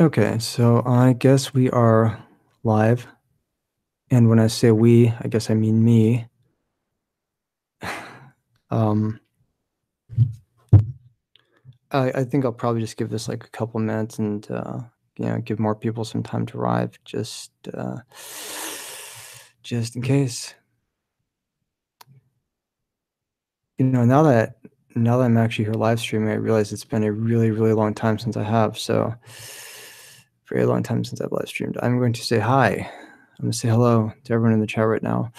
Okay, so I guess we are live. And when I say we, I guess I mean me. Um, I think I'll probably just give this like a couple minutes and give more people some time to arrive, just in case. Now that I'm actually here live streaming, I realize it's been a really, really long time since I have. So very long time since I've live streamed. I'm going to say hi. I'm going to say hello to everyone in the chat right now.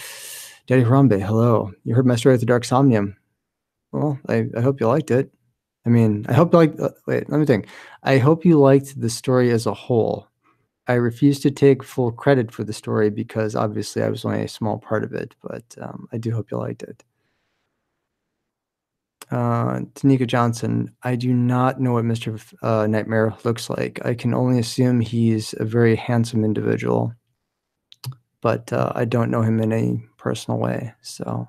Daddy Harambe, hello. You heard my story with the Dark Somnium. Well, I hope you liked it. I mean, I hope you like. Wait, let me think. I hope you liked the story as a whole. I refuse to take full credit for the story because obviously I was only a small part of it, but I do hope you liked it. Tanika Johnson, I do not know what Mr. Nightmare looks like. I can only assume he's a very handsome individual, but I don't know him in any personal way, so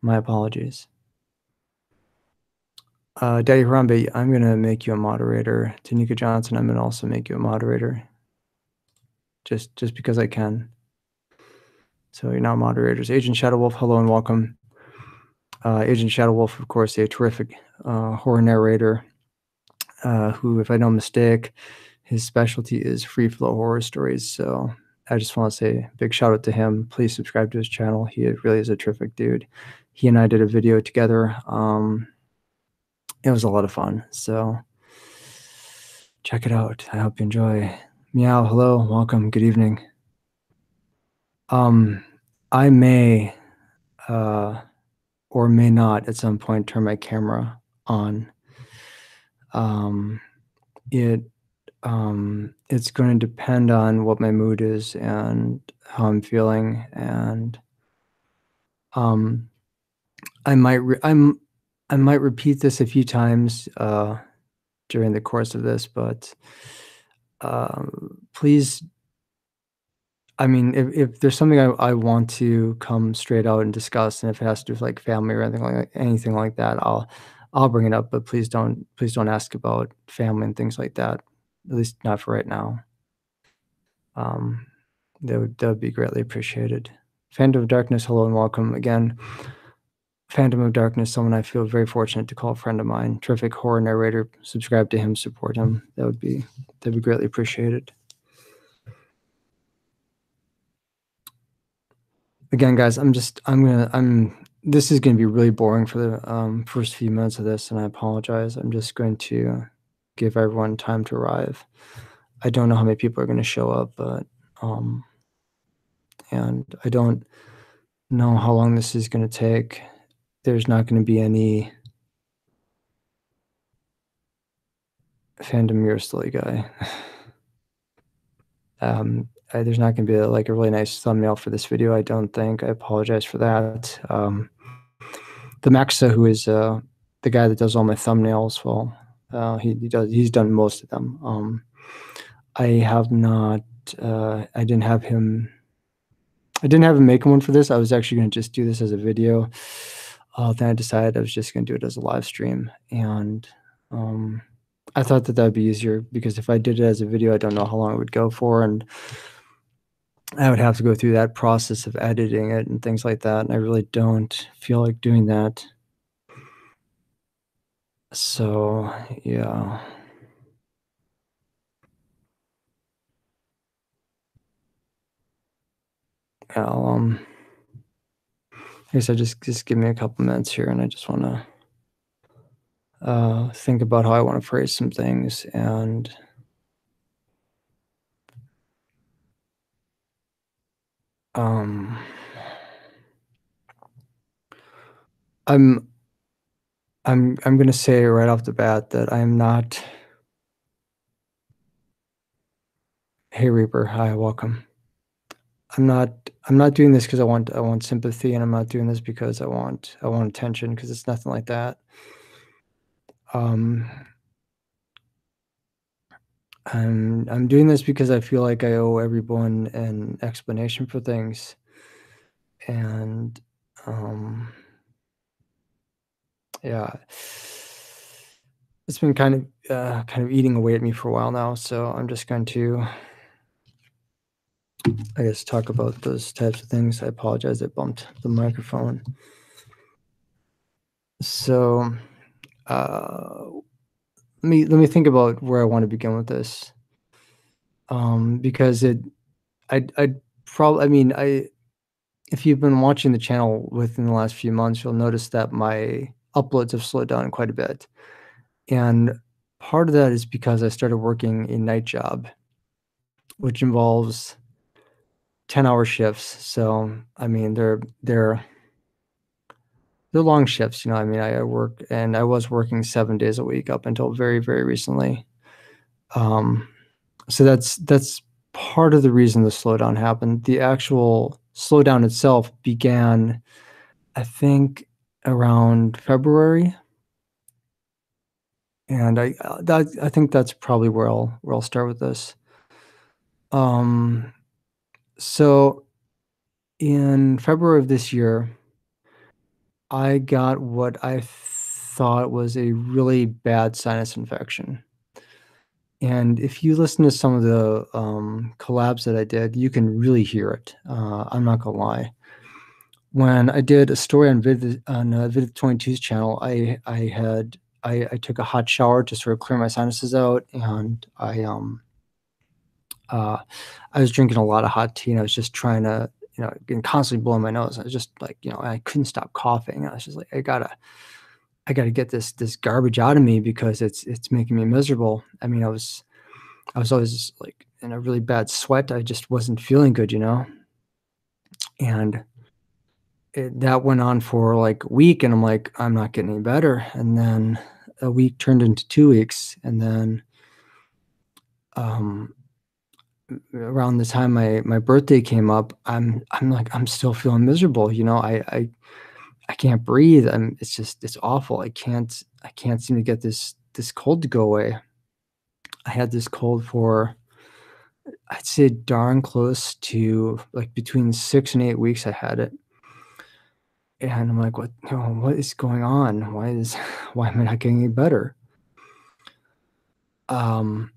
my apologies. Daddy Harambe, I'm going to make you a moderator. Tanika Johnson, I'm going to also make you a moderator. Just because I can. So you're now moderators. Agent Shadow Wolf, hello and welcome. Agent Shadow Wolf, of course, a terrific horror narrator who, if I don't mistake, his specialty is free flow horror stories. So I just want to say a big shout out to him. Please subscribe to his channel. He really is a terrific dude. He and I did a video together. It was a lot of fun. So check it out. I hope you enjoy. Meow, hello, welcome, good evening. I may or may not at some point turn my camera on. It's going to depend on what my mood is and how I'm feeling, and I might repeat this a few times during the course of this, but please. I mean, if there's something I want to come straight out and discuss, and if it has to do with like family or anything like that, I'll bring it up. But please don't ask about family and things like that. At least not for right now. That would be greatly appreciated. Phantom of Darkness, hello and welcome again. Phantom of Darkness, someone I feel very fortunate to call a friend of mine. Terrific horror narrator. Subscribe to him, support him. That'd be greatly appreciated. Again, guys, this is gonna be really boring for the first few minutes of this, and I apologize. I'm just going to give everyone time to arrive. I don't know how many people are gonna show up, but and I don't know how long this is gonna take. There's not gonna be any Fandom You're Silly Guy. There's not gonna be a really nice thumbnail for this video, I don't think. I apologize for that. The Maxa, who is the guy that does all my thumbnails, well, he's done most of them. I have not. I didn't have him make one for this. I was actually going to just do this as a video. Then I decided I was just going to do it as a live stream, and I thought that would be easier because if I did it as a video, I don't know how long it would go for, and I would have to go through that process of editing it and things like that, and I really don't feel like doing that. So, yeah. I'll, I guess just give me a couple minutes here, and I just want to think about how I want to phrase some things, and I'm going to say right off the bat that I'm not. Hey Reaper, hi, welcome. I'm not doing this because I want sympathy, and I'm not doing this because I want attention, because it's nothing like that. I'm doing this because I feel like I owe everyone an explanation for things, and yeah. it's been kind of eating away at me for a while now, so I'm just going to, I guess, talk about those types of things. I apologize, I bumped the microphone. So, uh, let me think about where I want to begin with this. Because I probably, I mean, I if you've been watching the channel within the last few months, you'll notice that my uploads have slowed down quite a bit. And part of that is because I started working a night job, which involves 10-hour shifts. So, I mean, they're long shifts, you know. I mean, I work and I was working 7 days a week up until very, very recently. Um, so that's part of the reason the slowdown happened. The actual slowdown itself began, I think, around February, and I think that's probably where I'll start with this. Um, so in February of this year, I got what I thought was a really bad sinus infection. And if you listen to some of the collabs that I did, you can really hear it. I'm not gonna lie. When I did a story on Vid 22's channel, I took a hot shower to sort of clear my sinuses out, and uh, I was drinking a lot of hot tea, and I was just trying to, you know, and constantly blowing my nose. I was just like, you know, I couldn't stop coughing. I was just like, I gotta get this garbage out of me because it's making me miserable. I mean, I was always like in a really bad sweat. I just wasn't feeling good, you know, and that went on for like a week, and I'm like, I'm not getting any better. And then a week turned into 2 weeks, and then um, around the time my birthday came up, I'm like, I'm still feeling miserable. You know, I can't breathe. It's awful. I can't seem to get this cold to go away. I had this cold for, I'd say, darn close to like between 6 and 8 weeks. I had it. And I'm like, what is going on? Why am I not getting any better? Um,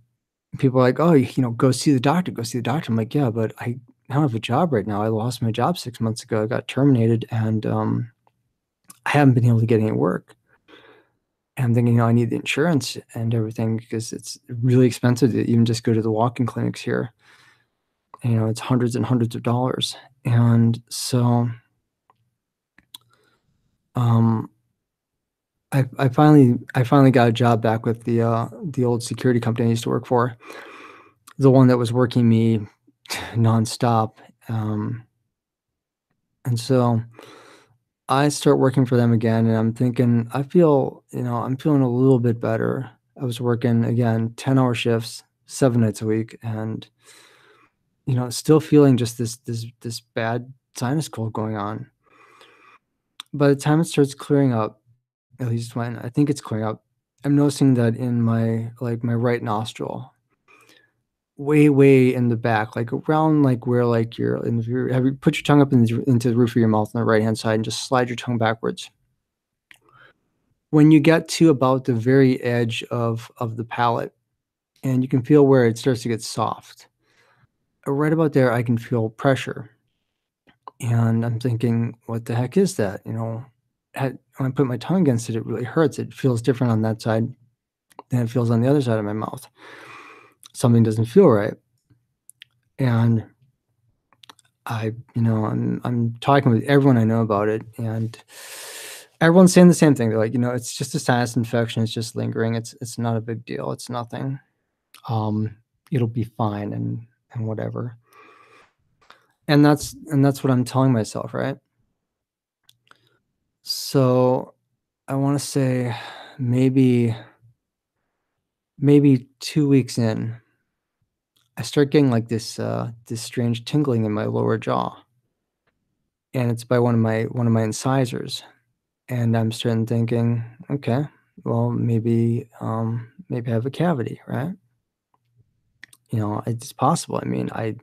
People are like, "Oh, you know, go see the doctor, go see the doctor." I'm like, "Yeah, but I don't have a job right now. I lost my job 6 months ago. I got terminated, and, I haven't been able to get any work." And I'm thinking, you know, I need the insurance and everything because it's really expensive to even just go to the walk-in clinics here. You know, it's hundreds and hundreds of dollars. And so, um I finally got a job back with the old security company I used to work for, the one that was working me nonstop, um, and so I start working for them again, and I'm thinking, I'm feeling a little bit better. I was working again 10-hour shifts, 7 nights a week, and, you know, still feeling just this bad sinus cold going on. By the time it starts clearing up, at least when I think it's clearing up, I'm noticing that in my right nostril, way, way in the back, like around like where like your in your have you put your tongue up into the roof of your mouth on the right hand side and just slide your tongue backwards. When you get to about the very edge of the palate and you can feel where it starts to get soft, right about there, I can feel pressure. And I'm thinking, what the heck is that? You know, when I put my tongue against it, it really hurts. It feels different on that side than it feels on the other side of my mouth. Something doesn't feel right. And I'm talking with everyone I know about it, and everyone's saying the same thing. They're like, you know, it's just a sinus infection. It's just lingering. It's not a big deal. It's nothing. Um, it'll be fine and whatever. And that's what I'm telling myself, right? So I want to say maybe maybe 2 weeks in, I start getting like this strange tingling in my lower jaw, and it's by one of my incisors. And I'm starting thinking, okay, well, maybe I have a cavity, right? You know, it's possible. I mean, I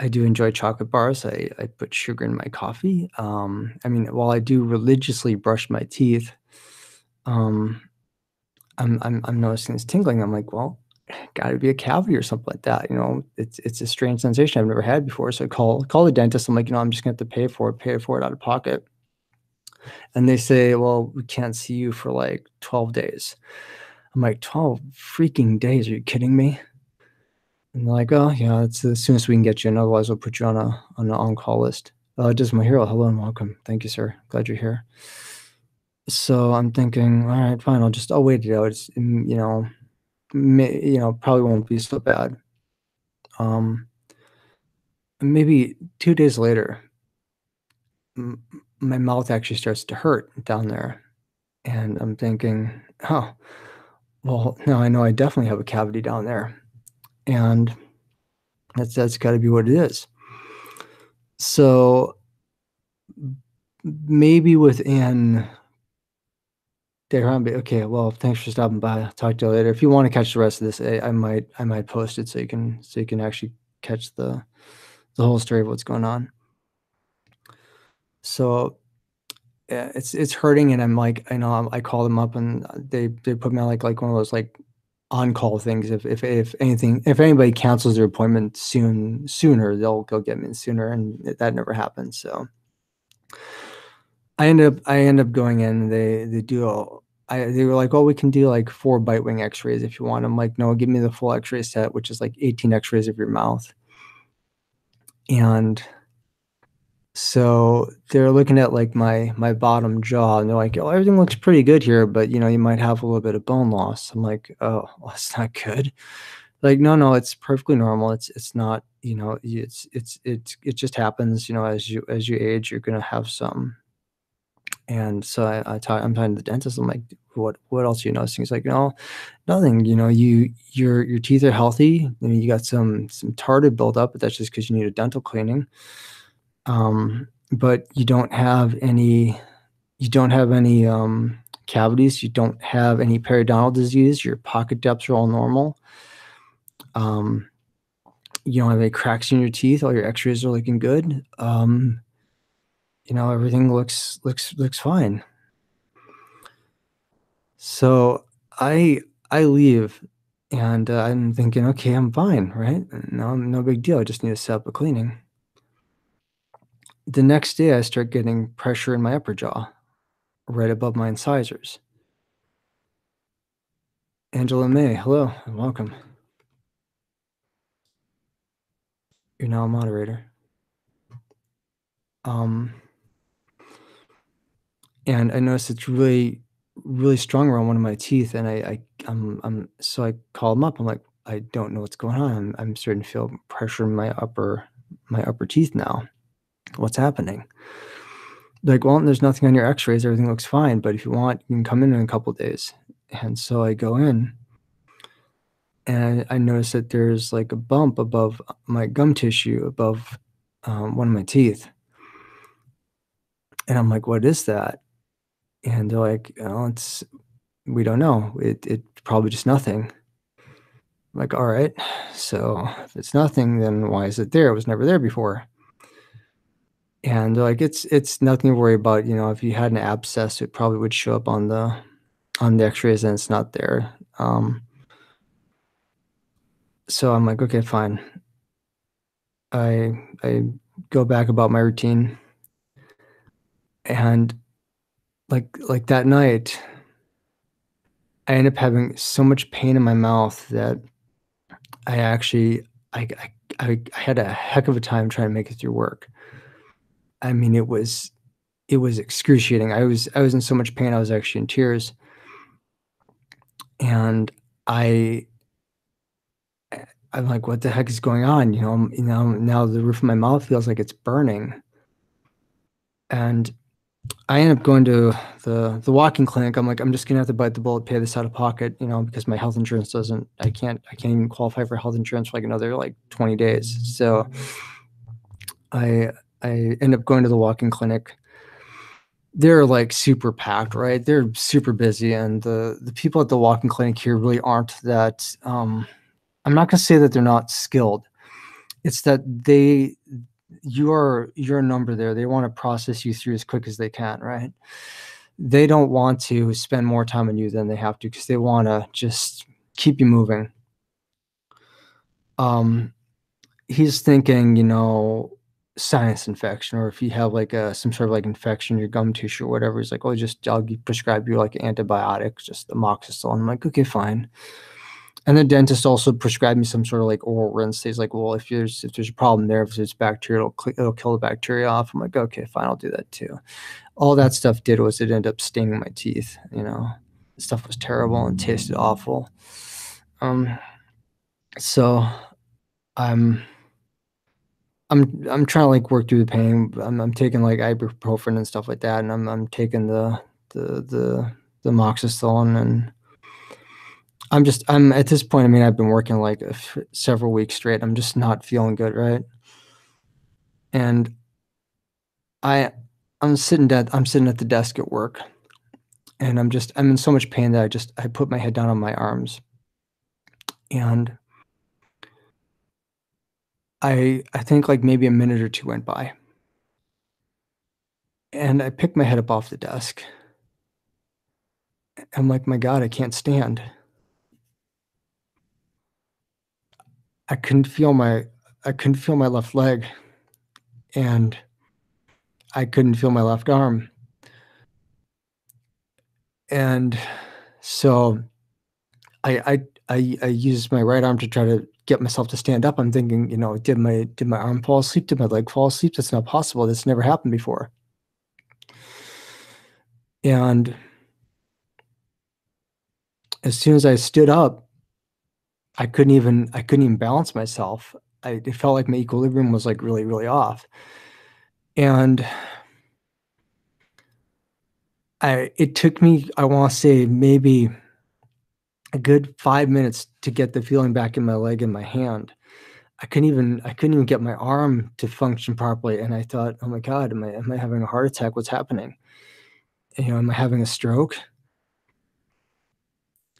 do enjoy chocolate bars. I put sugar in my coffee. I mean, while I do religiously brush my teeth, um, I'm noticing this tingling. I'm like, "Well, gotta be a cavity or something like that," It's a strange sensation I've never had before, so I call the dentist. I'm like, "I'm just gonna have to pay for it out of pocket." And they say, "Well, we can't see you for, like, 12 days." I'm like, "12 freaking days, are you kidding me?" And they're like, "Oh, yeah, it's as soon as we can get you in, otherwise we'll put you on an on-call list." Just my hero, hello and welcome. Thank you, sir. Glad you're here. So I'm thinking, all right, fine. I'll wait it out. Probably won't be so bad. Um, Maybe 2 days later, m- my mouth actually starts to hurt down there, and I'm thinking, oh, well, now I know I definitely have a cavity down there, and that's got to be what it is. So maybe within there on be okay, well, thanks for stopping by. Talk to you later. If you wanna catch the rest of this, I might post it so you can actually catch the whole story of what's going on. So, yeah, it's hurting, and I'm like, I call them up, and they put me on, like, one of those, like, on-call things. If anybody cancels their appointment sooner, they'll get me in sooner, and that never happens. So I end up going in, they do a they were like, "Oh, we can do, like, 4 bite wing X-rays if you want." I'm like, "No, give me the full X-ray set," which is, like, 18 X-rays of your mouth. And so they're looking at, like, my bottom jaw, and they're like, "Oh, everything looks pretty good here, but, you might have a little bit of bone loss." I'm like, "Oh, well, that's not good." Like, "No, no, it's perfectly normal. It's not, it just happens, as you age, you're gonna have some." And so I'm talking to the dentist. I'm like, "What else are you noticing?" He's like, "No, nothing. Your teeth are healthy. I mean, you got some tartar buildup, but that's just because you need a dental cleaning. But you don't have any cavities. You don't have any periodontal disease. Your pocket depths are all normal. Um, you don't have any cracks in your teeth. All your X-rays are looking good. Everything looks fine." So I I leave, and I'm thinking, okay, I'm fine, right? No big deal. I just need to set up a cleaning. The next day, I start getting pressure in my upper jaw, right above my incisors. Angela May, hello and welcome. You're now a moderator. Um, and I noticed it's really, really strong around one of my teeth, and so I call him up. I'm like, I don't know what's going on. I'm starting to feel pressure in my upper teeth now. What's happening? Like, "Well, there's nothing on your X-rays, everything looks fine, but if you want, you can come in a couple days." And so I go in, and I notice that there's, like, a bump above my gum tissue above, one of my teeth, and I'm like, "What is that?" And they're like, "Oh, it's we don't know. It's probably just nothing." I'm like, "Alright, so if it's nothing, then why is it there? It was never there before." And they're like, "It's nothing to worry about, if you had an abscess, it probably would show up on the X-rays, and it's not there." So I'm like, "Okay, fine." I go back about my routine, and, like, that night, I end up having so much pain in my mouth that I actually I had a heck of a time trying to make it through work. I mean, it was excruciating. I was in so much pain, I was actually in tears, and I I'm like, "What the heck is going on?" Now the roof of my mouth feels like it's burning, and I ended up going to the walking clinic. I'm like, "I'm just gonna have to bite the bullet, pay this out of pocket," because my health insurance doesn't I can't even qualify for health insurance for, like, another, like, 20 days. So, I I end up going to the walking clinic. They're, like, super packed, right? They're super busy, and the people at the walking clinic here really aren't that, I'm not gonna say that they're not skilled. It's that you're a number there. They wanna process you through as quick as they can, right? they don't want to spend more time on you than they have to because they wanna just keep you moving. Um, he's thinking, sinus infection, or if you have, like, some sort of, like, infection in your gum tissue or whatever, he's like, "Oh, just prescribe you, like, antibiotics, just amoxicillin." I'm like, "Okay, fine." And the dentist also prescribed me some sort of, like, oral rinse. He's like, "Well, if there's a problem there, if it's bacteria, it'll kill the bacteria off." I'm like, "Okay, fine, I'll do that too." All that stuff did was it ended up staining my teeth, you know? The stuff was terrible and tasted awful. Um, so I'm I'm trying to, like, work through the pain. I'm taking, like, ibuprofen and stuff like that, and I'm taking the the the amoxicillin, and I'm at this point, I mean, I've been working, like, several weeks straight. I'm just not feeling good, right? And I I'm sitting at the desk at work, and I'm in so much pain that I put my head down on my arms, and I think, like, maybe a minute or 2 went by, and I picked my head up off the desk. I'm like, "My god, I can't stand." I couldn't feel my I couldn't feel my left leg, and I couldn't feel my left arm, and so I used my right arm to try to get myself to stand up. I'm thinking, "Did my arm fall asleep? Did my leg fall asleep? That's not possible. That's never happened before." And as soon as I stood up, I couldn't even balance myself. It felt like my equilibrium was, like, really, really off. And it took me, I wanna say, maybe a good 5 minutes to get the feeling back in my leg and my hand. I couldn't even get my arm to function properly, and I thought, "Oh my god, am I having a heart attack? What's happening? Am I having a stroke?"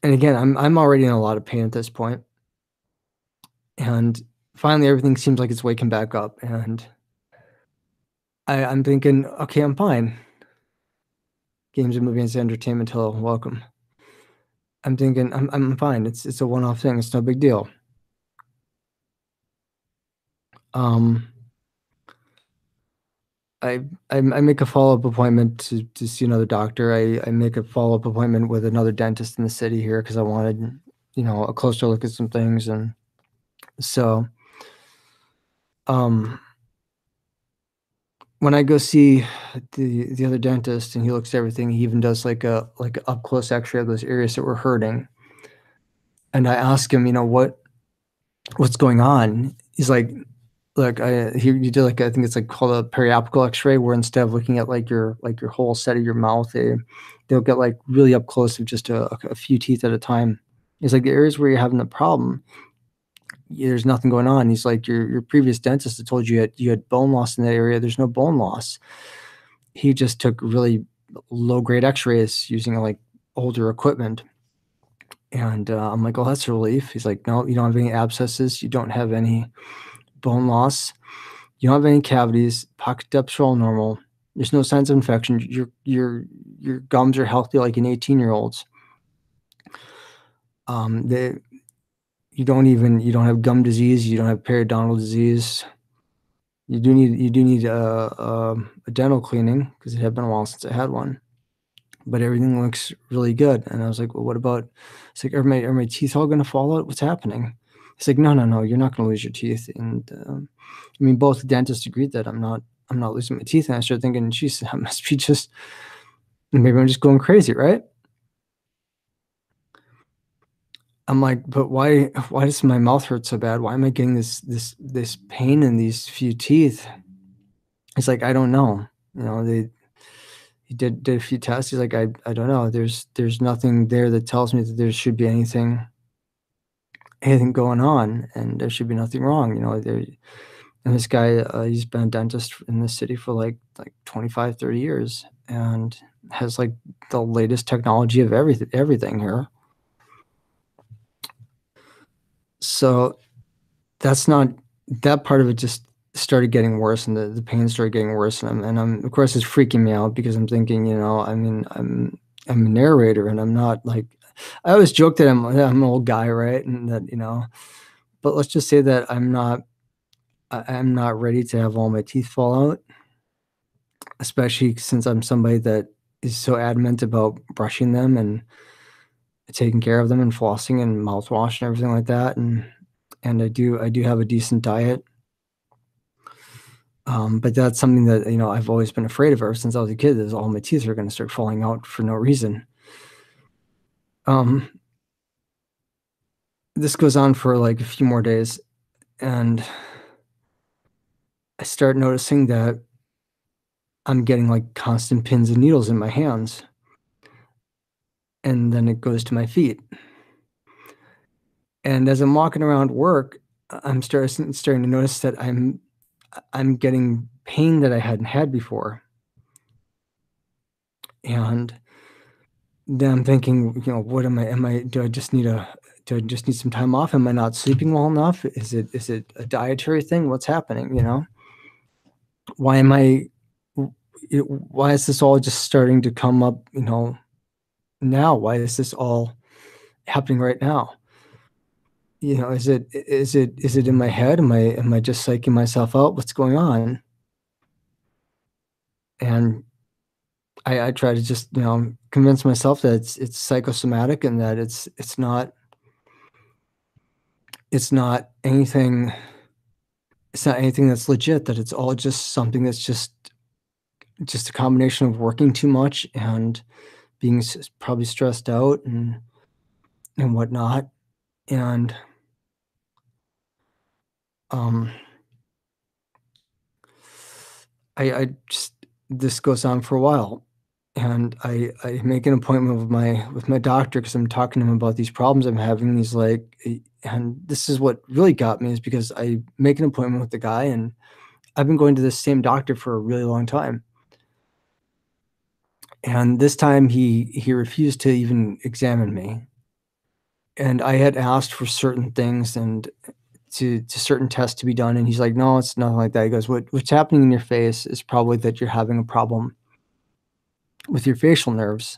And again, I'm already in a lot of pain at this point, and finally everything seems like it's waking back up, and I'm thinking, "Okay, I'm fine. Games and movies, entertainment, hello, welcome." I'm thinking, "I'm fine. It's a one-off thing. It's no big deal." Um, I I make a follow-up appointment to see another doctor. I make a follow-up appointment with another dentist in the city here because I wanted, a closer look at some things, and so, um, when I go see the other dentist and he looks at everything, he even does like a up close X-ray of those areas that were hurting, and I ask him, "What's going on?" He's like, "Look, he did, like, I think it's, like, called a periapical X-ray, where instead of looking at, like your whole set of your mouth, they'll get, like, really up close with just a few teeth at a time." He's like, "The areas where you're having the problem, there's nothing going on." He's like, "Your previous dentist had told you had bone loss in that area. There's no bone loss." He just took really low grade X-rays using, like, older equipment, and, I'm like, "Oh, that's a relief." He's like, "No, you don't have any abscesses, you don't have any bone loss. You don't have any cavities, pocket depths are all normal. There's no signs of infection. Your gums are healthy like an 18-year-old's. They you don't have gum disease, you don't have periodontal disease. You do need a dental cleaning because it had been a while since I had one, but everything looks really good." And I was like, "Well, what about," it's like, "Are my teeth all gonna fall out? What's happening?" He's like, "No, no, no, you're not gonna lose your teeth." And, I mean, both dentists agreed that I'm not losing my teeth, and I started thinking, "Geez, that must be just maybe I'm just going crazy, right?" I'm like, "But why does my mouth hurt so bad? Why am I getting this pain in these few teeth?" He's like, "I don't know." He did a few tests. He's like, "I don't know. There's nothing there that tells me that there should be anything going on, and there should be nothing wrong." And this guy, he's been a dentist in this city for like 25, 30 years, and has, like, the latest technology of everything here. So, that's not that part of it just started getting worse and the pain started getting worse, and I'm of course, it's freaking me out because I'm thinking, I mean, I'm a narrator and I'm not like I always joke that I'm an old guy, right? And that, but let's just say that I'm not ready to have all my teeth fall out, especially since I'm somebody that is so adamant about brushing them and taking care of them and flossing and mouthwash and everything like that, and I do have a decent diet. But that's something that, I've always been afraid of ever since I was a kid, is all my teeth are gonna start falling out for no reason. Um, this goes on for, like, a few more days, and I start noticing that I'm getting, like, constant pins and needles in my hands, and then it goes to my feet. And as I'm walking around work, I'm starting to notice that I'm getting pain that I hadn't had before, and then I'm thinking, what do I just need some time off? Am I not sleeping well enough? Is it a dietary thing? What's happening, Why am I why is this all just starting to come up, now? Why is this all happening right now? Is it in my head? Am I just psyching myself out? What's going on? And I try to just, convince myself that it's psychosomatic and that it's not anything that's legit, that it's all just something that's just a combination of working too much and being probably stressed out and whatnot. And um, I just this goes on for a while, and I make an appointment with my doctor because I'm talking to him about these problems I'm having. He's like, and this is what really got me, is because I make an appointment with the guy, and I've been going to this same doctor for a really long time. And this time he refused to even examine me. And I had asked for certain things and to certain tests to be done, and he's like, "No, it's nothing like that." He goes, "What's happening in your face is probably that you're having a problem with your facial nerves."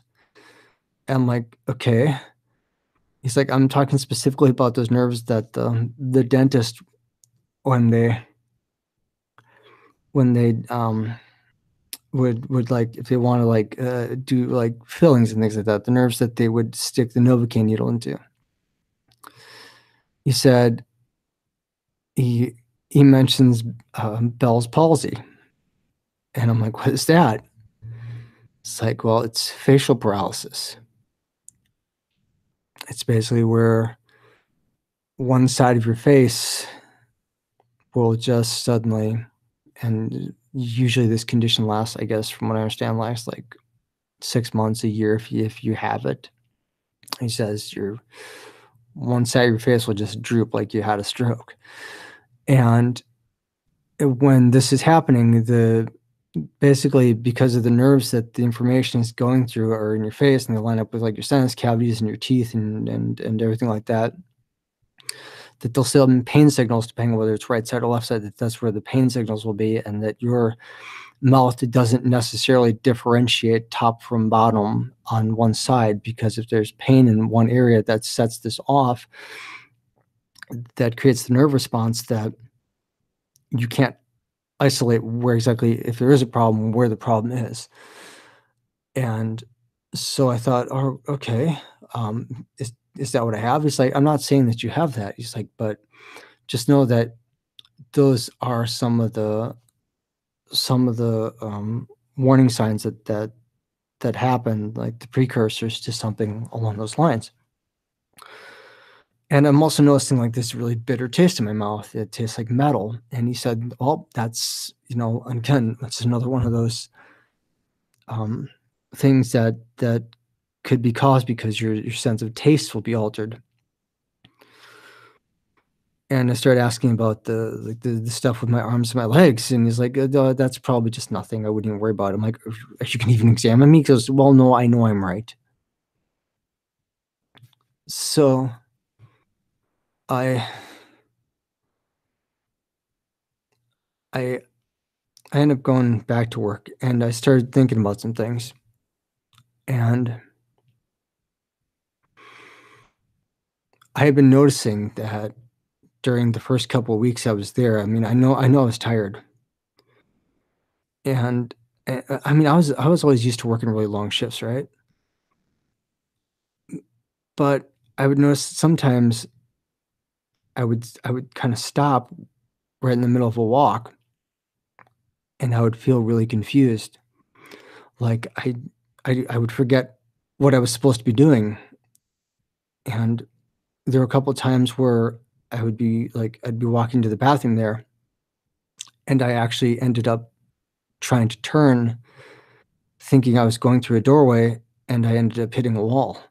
And I'm like, "Okay." He's like, "I'm talking specifically about those nerves that the dentist, when they would, like, if they wanna, like, do, like, fillings and things like that, the nerves that they would stick the Novocaine needle into." He said he he mentions, Bell's palsy, and I'm like, "What is that?" It's like, "Well, it's facial paralysis." It's basically where one side of your face will just suddenly, and usually this condition lasts, I guess, from what I understand, lasts like 6 months, a year if you have it. He says your one side of your face will just droop like you had a stroke. And when this is happening, the basically because of the nerves that the information is going through are in your face, and they line up with like your sinus cavities and your teeth and everything like that, that they'll send pain signals depending on whether it's right side or left side, that's where the pain signals will be, and that your mouth doesn't necessarily differentiate top from bottom on one side, because if there's pain in one area that sets this off, that creates the nerve response that you can't isolate where exactly, if there is a problem, where the problem is. And so I thought, "Oh, okay, is that what I have?" He's like, "I'm not saying that you have that." He's like, "But just know that those are some of the warning signs that happen, like the precursors to something along those lines." And I'm also noticing like this really bitter taste in my mouth. It tastes like metal. And he said, "Oh, that's, again, that's another one of those um, things that could be caused because your sense of taste will be altered." And I started asking about the stuff with my arms and my legs, and he's like, That's probably just nothing. I wouldn't even worry about it." I'm like, You can even examine me?" He goes, "Well, no, I know I'm right." So I I I ended up going back to work, and I started thinking about some things, and I had been noticing that during the first couple of weeks I was there, I mean, I know I was tired, and, I mean, I was always used to working really long shifts, right? But I would notice sometimes I would kinda stop right in the middle of a walk, and I would feel really confused, like, I would forget what I was supposed to be doing, and there were a couple times where I'd be walking to the bathroom there, and I actually ended up trying to turn, thinking I was going through a doorway, and I ended up hitting a wall.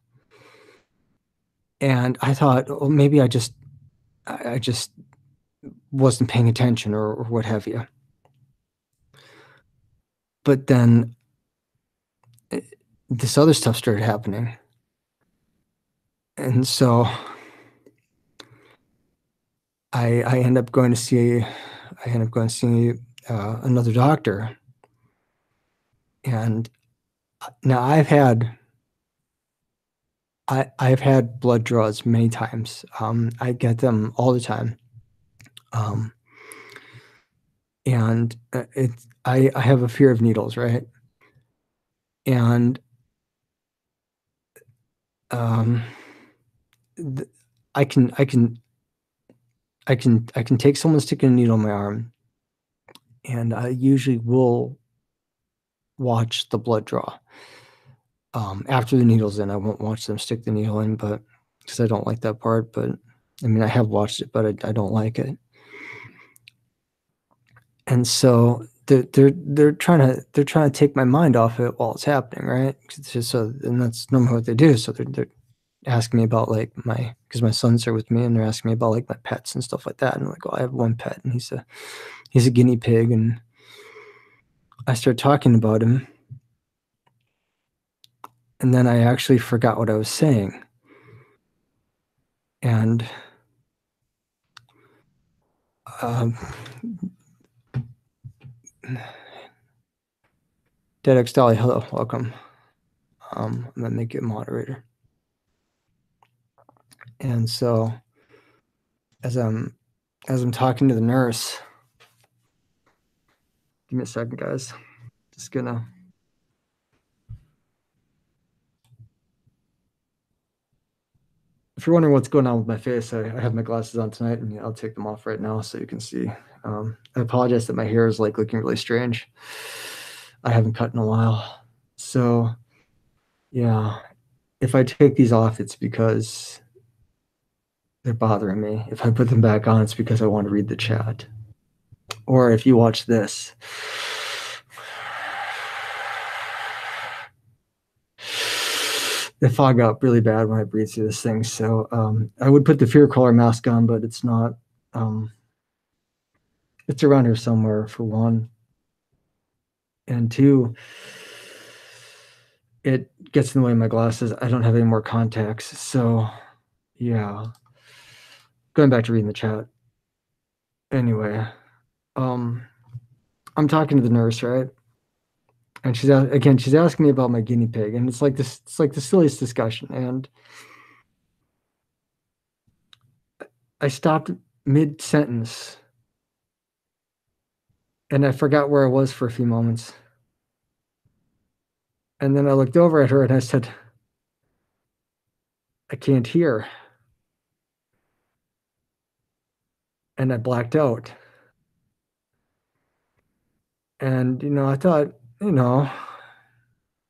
And I thought, "Oh, maybe I just wasn't paying attention or what have you." But then, eh, this other stuff started happening, and so I end up going to see another doctor, and, now I've had blood draws many times, I get them all the time, um, and, I have a fear of needles, right? And, um, th I can I can I can take someone sticking a needle in my arm, and I usually will watch the blood draw. After the needle's in, I won't watch them stick the needle in, but because I don't like that part, but, I mean, I have watched it, but I don't like it. And so they're trying to take my mind off it while it's happening, right? 'Cause it's just so and that's normally what they do, so they're asking me about, like, because my sons are with me, and they're asking me about, like, my pets and stuff like that, and I'm like, "Oh, I have 1 pet, and he's a guinea pig," and I start talking about him, and then I actually forgot what I was saying, and, um, DeadX Dolly, hello, welcome. I'm gonna make you a moderator, and so as I'm as I'm talking to the nurse, give me a second, guys. Just gonna If you're wondering what's going on with my face, I have my glasses on tonight, and I'll take them off right now so you can see. I apologize that my hair is, like, looking really strange. I haven't cut in a while. So, yeah, if I take these off, it's because they're bothering me. If I put them back on, it's because I wanna read the chat. Or if you watch this. They fog up really bad when I breathe through this thing, so, I would put the fear collar mask on, but it's not, um it's around here somewhere for 1, and 2, it gets in the way of my glasses. I don't have any more contacts, so, yeah. Going back to reading the chat. Anyway, um, I'm talking to the nurse, right? And she's asking me about my guinea pig, and it's like the silliest discussion, and I stopped mid-sentence, and I forgot where I was for a few moments. And then I looked over at her and I said, "I can't hear." And I blacked out. And, I thought, you know,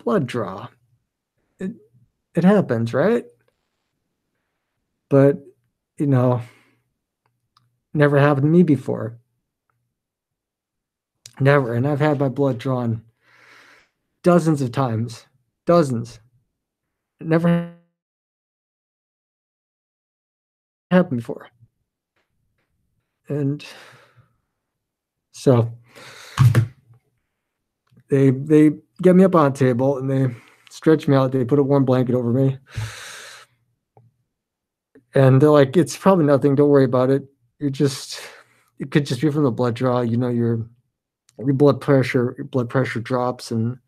blood draw. It it happens, right? But, you know, never happened to me before. Never. And I've had my blood drawn dozens of times. Dozens. It never happened before. And so they get me up on a table and they stretch me out. They put a warm blanket over me. And they're like, "It's probably nothing. Don't worry about it. You're just it could just be from the blood draw. You know, your blood pressure drops, and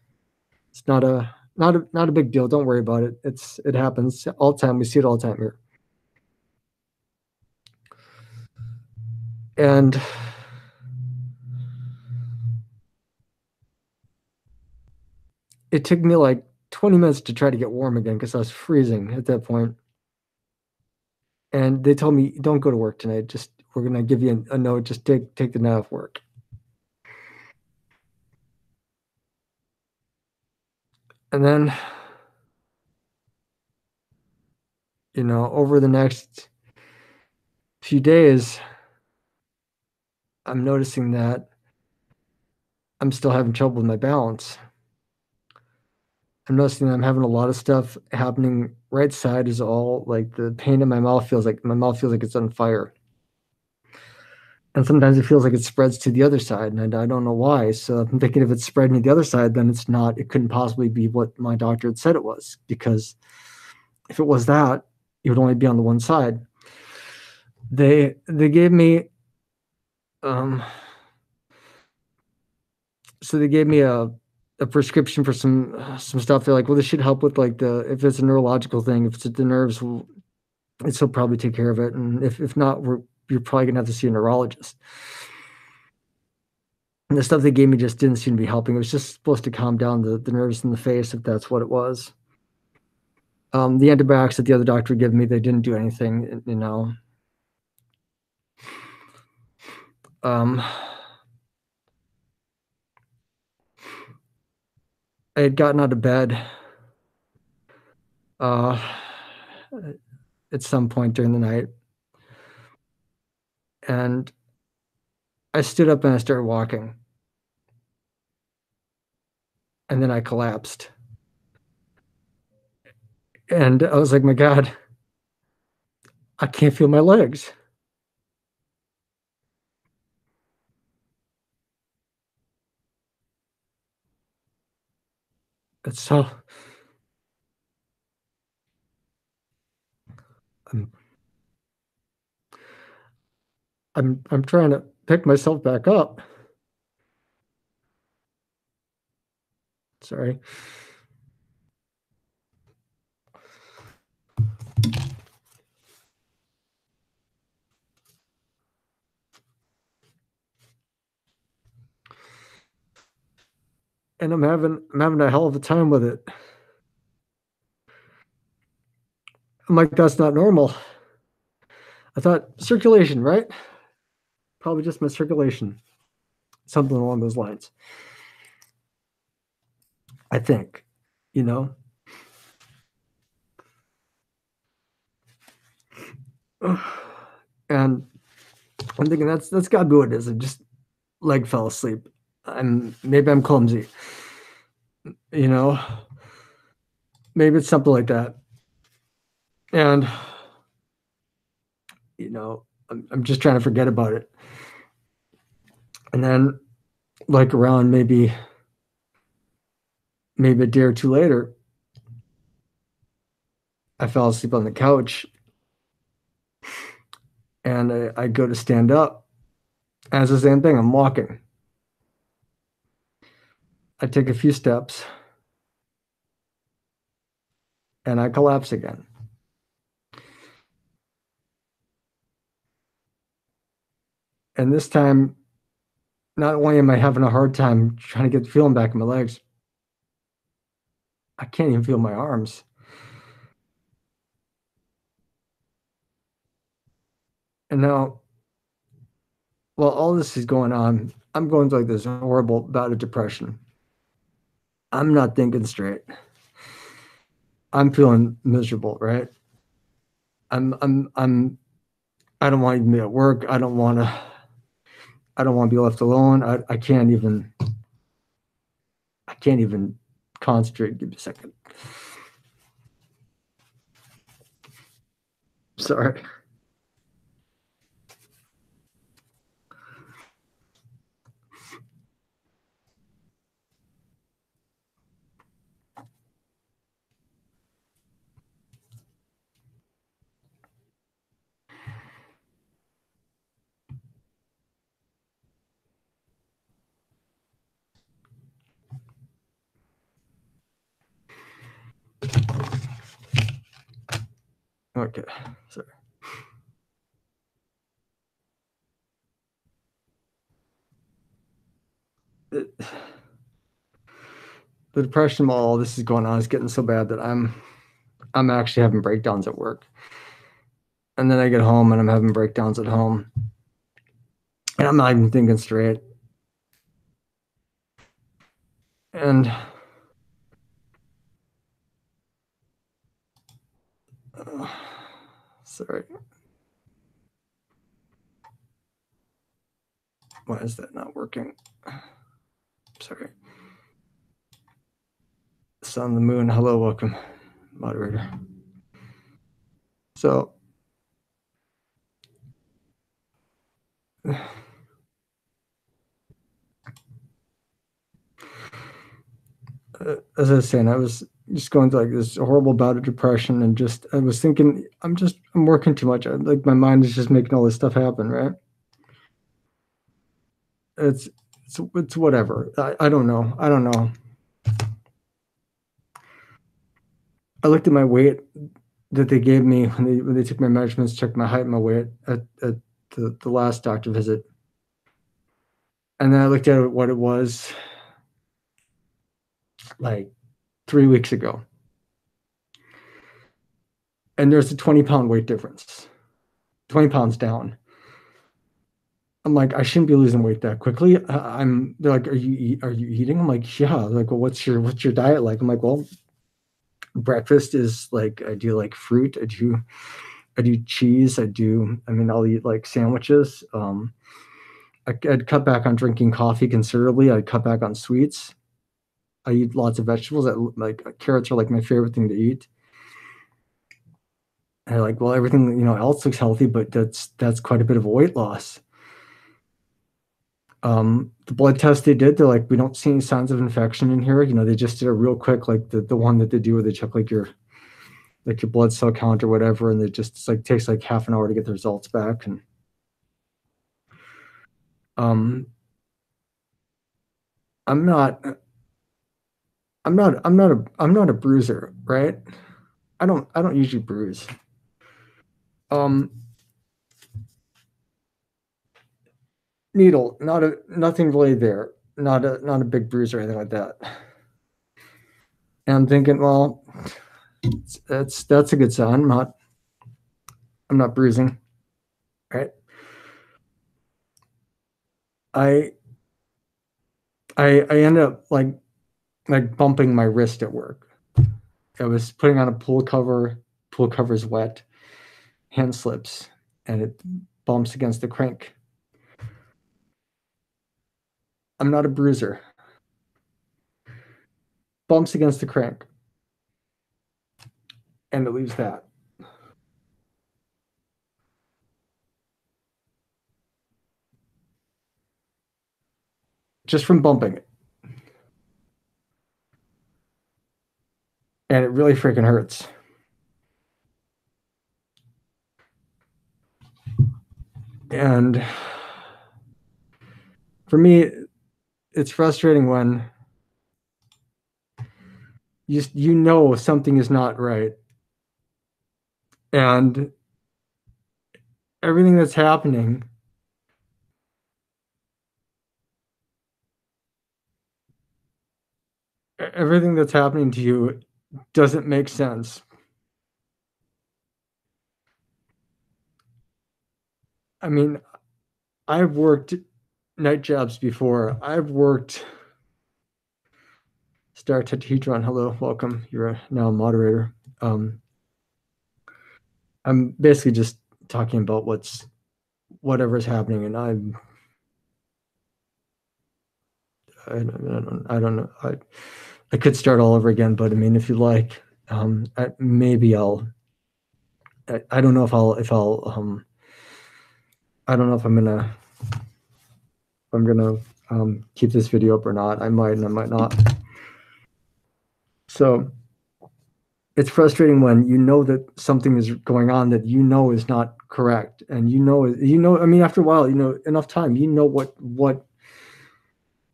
it's not a big deal. Don't worry about it. It happens all the time. We see it all the time here. And it took me like 20 minutes to try to get warm again because I was freezing at that point. And they told me, "Don't go to work tonight. Just we're gonna give you a note. Just take the night off work." And then, over the next few days, I'm noticing that I'm still having trouble with my balance. I'm noticing that I'm having a lot of stuff happening. Right side is all like the pain in my mouth feels like it's on fire. And sometimes it feels like it spreads to the other side, and I don't know why. So I'm thinking if it's spreading to the other side, then it couldn't possibly be what my doctor had said it was, because if it was that, it would only be on the one side. They gave me um so they gave me a prescription for some stuff. They're like, well, this should help with like if it's a neurological thing, if it's the nerves, well, it'll probably take care of it. And if not, you're probably gonna have to see a neurologist. And the stuff they gave me just didn't seem to be helping. It was just supposed to calm down the nerves in the face, if that's what it was. The antibiotics that the other doctor gave me, they didn't do anything. Um, I had gotten out of bed uh, at some point during the night, and I stood up and I started walking, and then I collapsed. And I was like, my God, I can't feel my legs. It's so I'm I'm trying to pick myself back up. Sorry. And I'm having a hell of a time with it. I'm like, that's not normal. I thought circulation, right? Probably just my circulation. Something along those lines. I think, you know. And I'm thinking that's gotta be what it is. I just leg fell asleep. Maybe I'm clumsy, you know. Maybe it's something like that. And I'm just trying to forget about it. And then like around maybe a day or two later, I fell asleep on the couch, and I go to stand up. And it's the same thing. I'm walking. I take a few steps and I collapse again. And this time, not only am I having a hard time trying to get the feeling back in my legs, I can't even feel my arms. And now, while all this is going on, I'm going through like this horrible bout of depression. I'm not thinking straight. I'm feeling miserable, right? I'm I don't want to even be at work. I don't want to be left alone. I can't even concentrate. Give me a second. Sorry. Okay, sorry. The depression while all this is going on is getting so bad that I'm actually having breakdowns at work. And then I get home and I'm having breakdowns at home. And I'm not even thinking straight. And sorry. Why is that not working? Sorry. Sun, the moon, hello, welcome, moderator. So, as I was saying, I was just going through like this horrible bout of depression, and just I was thinking, I'm working too much. Like my mind is just making all this stuff happen, right? It's whatever. I don't know. I don't know. I looked at my weight that they gave me when they took my measurements, checked my height and my weight at the last doctor visit. And then I looked at what it was like 3 weeks ago. And there's a 20-pound weight difference, 20 pounds down. I'm like, I shouldn't be losing weight that quickly. They're like, are you eating? I'm like, yeah. Like, well, what's your diet like? I'm like, well, breakfast is like, I do like fruit. I do cheese. I'll eat like sandwiches. I'd cut back on drinking coffee considerably. I'd cut back on sweets. I eat lots of vegetables. Like carrots are like my favorite thing to eat. And I'm like, well, everything else looks healthy, but that's quite a bit of a weight loss. The blood test they did, they're like, we don't see any signs of infection in here. They just did a real quick, like the one that they do where they check like your blood cell count or whatever, and it's like takes like half an hour to get the results back. And I'm not a bruiser, right? I don't usually bruise. Needle, nothing really there. Not a big bruise or anything like that. And I'm thinking, well, that's a good sign. I'm not bruising, right? I ended up like bumping my wrist at work. I was putting on a pool cover. Pool cover's wet. Hand slips, and it bumps against the crank. I'm not a bruiser. Bumps against the crank, and it leaves that. Just from bumping it. And it really freaking hurts. And for me, it's frustrating when something is not right. And everything that's happening to you doesn't make sense. I mean, I've worked night jobs before. I've worked Star Tetrahedron. Hello, welcome. You're now a moderator. I'm basically just talking about whatever's happening, and I don't know. I could start all over again, but I mean, if you like, maybe I'll. I don't know if I'll. I don't know if I'm gonna keep this video up or not. I might and I might not. So it's frustrating when you know that something is going on that is not correct, and I mean, after a while, enough time,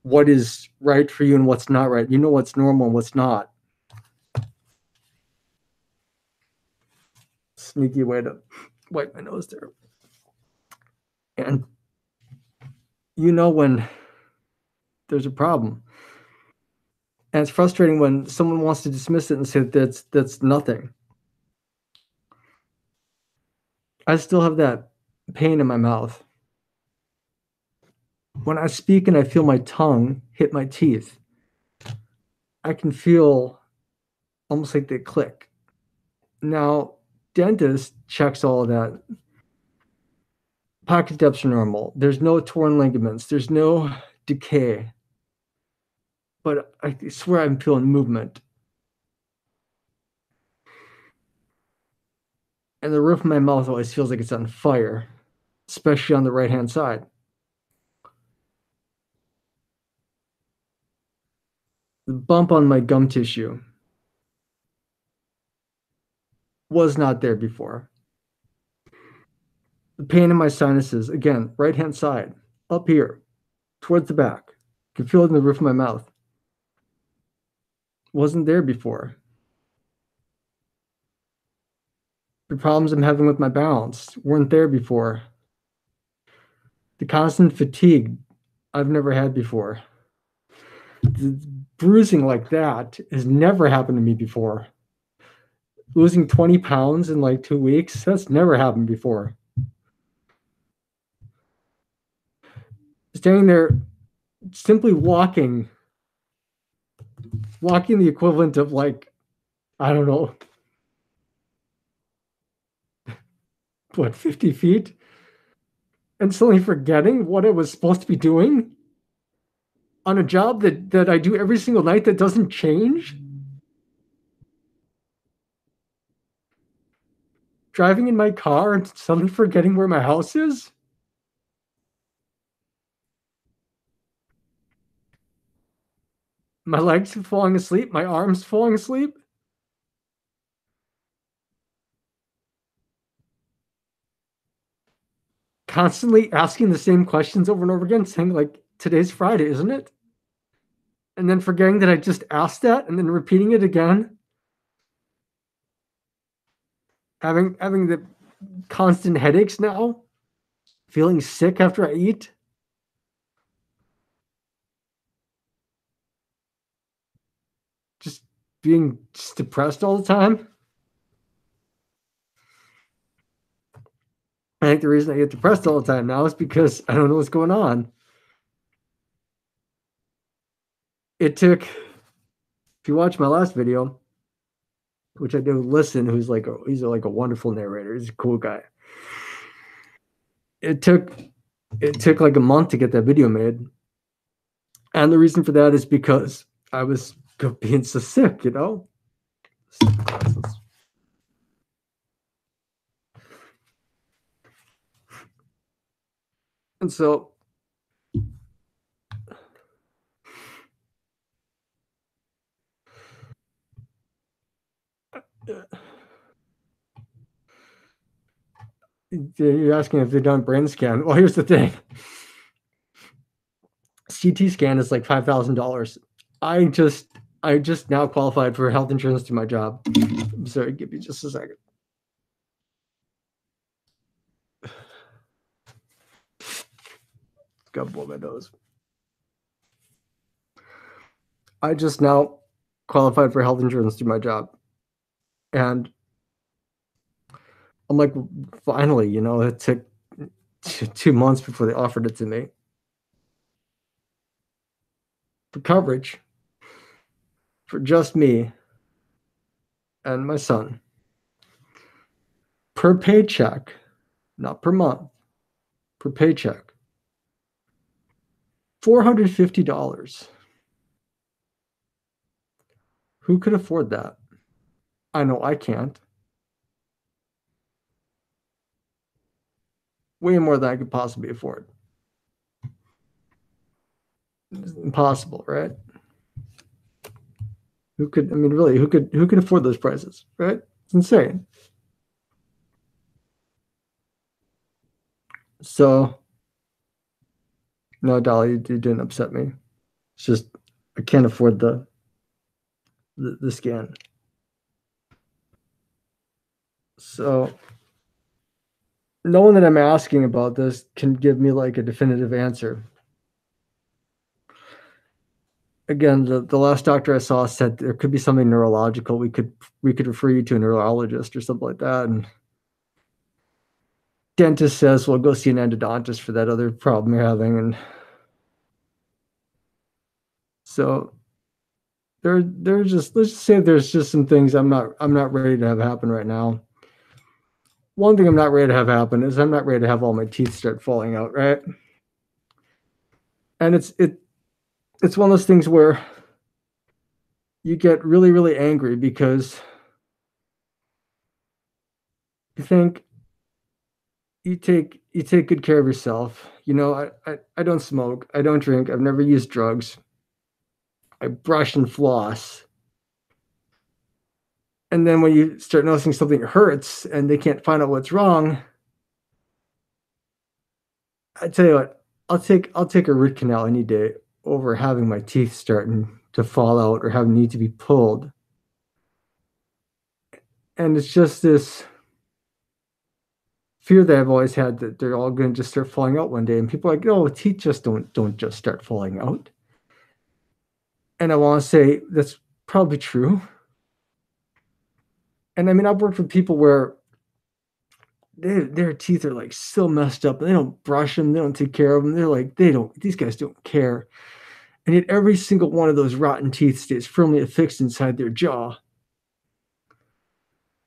what is right for you and what's not right. You know what's normal and what's not. sneaky way to wipe my nose there. And you know when there's a problem. And it's frustrating when someone wants to dismiss it and say that's nothing. I still have that pain in my mouth. When I speak and I feel my tongue hit my teeth, I can feel almost like they click. Now, dentist checks all of that. Pocket depths are normal. There's no torn ligaments. There's no decay. But I swear I'm feeling movement. And the roof of my mouth always feels like it's on fire, especially on the right-hand side. The bump on my gum tissue was not there before. The pain in my sinuses, again, right-hand side, up here, towards the back. I can feel it in the roof of my mouth. Wasn't there before. The problems I'm having with my balance weren't there before. The constant fatigue I've never had before. The bruising like that has never happened to me before. Losing 20 pounds in like 2 weeks, that's never happened before. Standing there, simply walking the equivalent of like, I don't know, what, 50 feet? And suddenly forgetting what I was supposed to be doing on a job that I do every single night that doesn't change. Driving in my car and suddenly forgetting where my house is. My legs falling asleep, my arms falling asleep. Constantly asking the same questions over and over again, saying like, today's Friday, isn't it? And then forgetting that I just asked that and then repeating it again. Having the constant headaches now. Feeling sick after I eat. Just being just depressed all the time. I think the reason I get depressed all the time now is because I don't know what's going on. It took, if you watch my last video, which I do listen, who's like he's like a wonderful narrator. He's a cool guy. It took like a month to get that video made. And the reason for that is because I was being so sick, you know? And so you're asking if they've done brain scan. Well, here's the thing. CT scan is like $5,000. I just now qualified for health insurance through my job. I'm sorry, give me just a second. Gotta blow my nose. I just now qualified for health insurance through my job. And I'm like, finally, you know, it took 2 months before they offered it to me. For coverage for just me and my son. Per paycheck, not per month, per paycheck. $450. Who could afford that? I know I can't. Way more than I could possibly afford. It's impossible, right? Who could, I mean, really, who could afford those prices, right? It's insane. So, no, Dolly, you didn't upset me. It's just, I can't afford the scan. So no one that I'm asking about this can give me like a definitive answer. Again, the last doctor I saw said there could be something neurological. We could refer you to a neurologist or something like that. And dentist says, well, go see an endodontist for that other problem you're having. And so there's just, let's just say there's just some things I'm not ready to have happen right now. One thing I'm not ready to have happen is I'm not ready to have all my teeth start falling out, right? And it's one of those things where you get really, really angry because you think you take good care of yourself. You know, I don't smoke, I don't drink, I've never used drugs. I brush and floss. And then when you start noticing something hurts and they can't find out what's wrong, I tell you what, I'll take a root canal any day over having my teeth starting to fall out or having need to be pulled. And it's just this fear that I've always had that they're all going to just start falling out one day. And people are like, no, teeth just don't just start falling out. And I want to say that's probably true. And I mean, I've worked with people where their teeth are like so messed up and they don't brush them, they don't take care of them. They're like, these guys don't care. And yet every single one of those rotten teeth stays firmly affixed inside their jaw.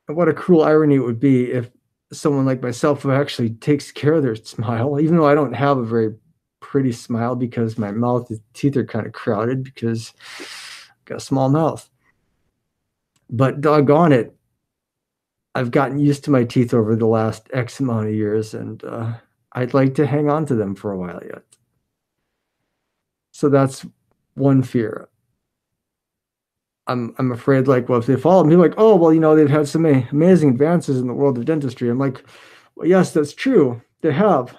And what a cruel irony it would be if someone like myself who actually takes care of their smile, even though I don't have a very pretty smile because my mouth, the teeth are kind of crowded because I've got a small mouth. But doggone it, I've gotten used to my teeth over the last X amount of years, and I'd like to hang on to them for a while yet. So that's one fear. I'm afraid, like, well, if they fall, and people are like, oh, well, you know, they've had so many amazing advances in the world of dentistry. I'm like, well, yes, that's true. They have.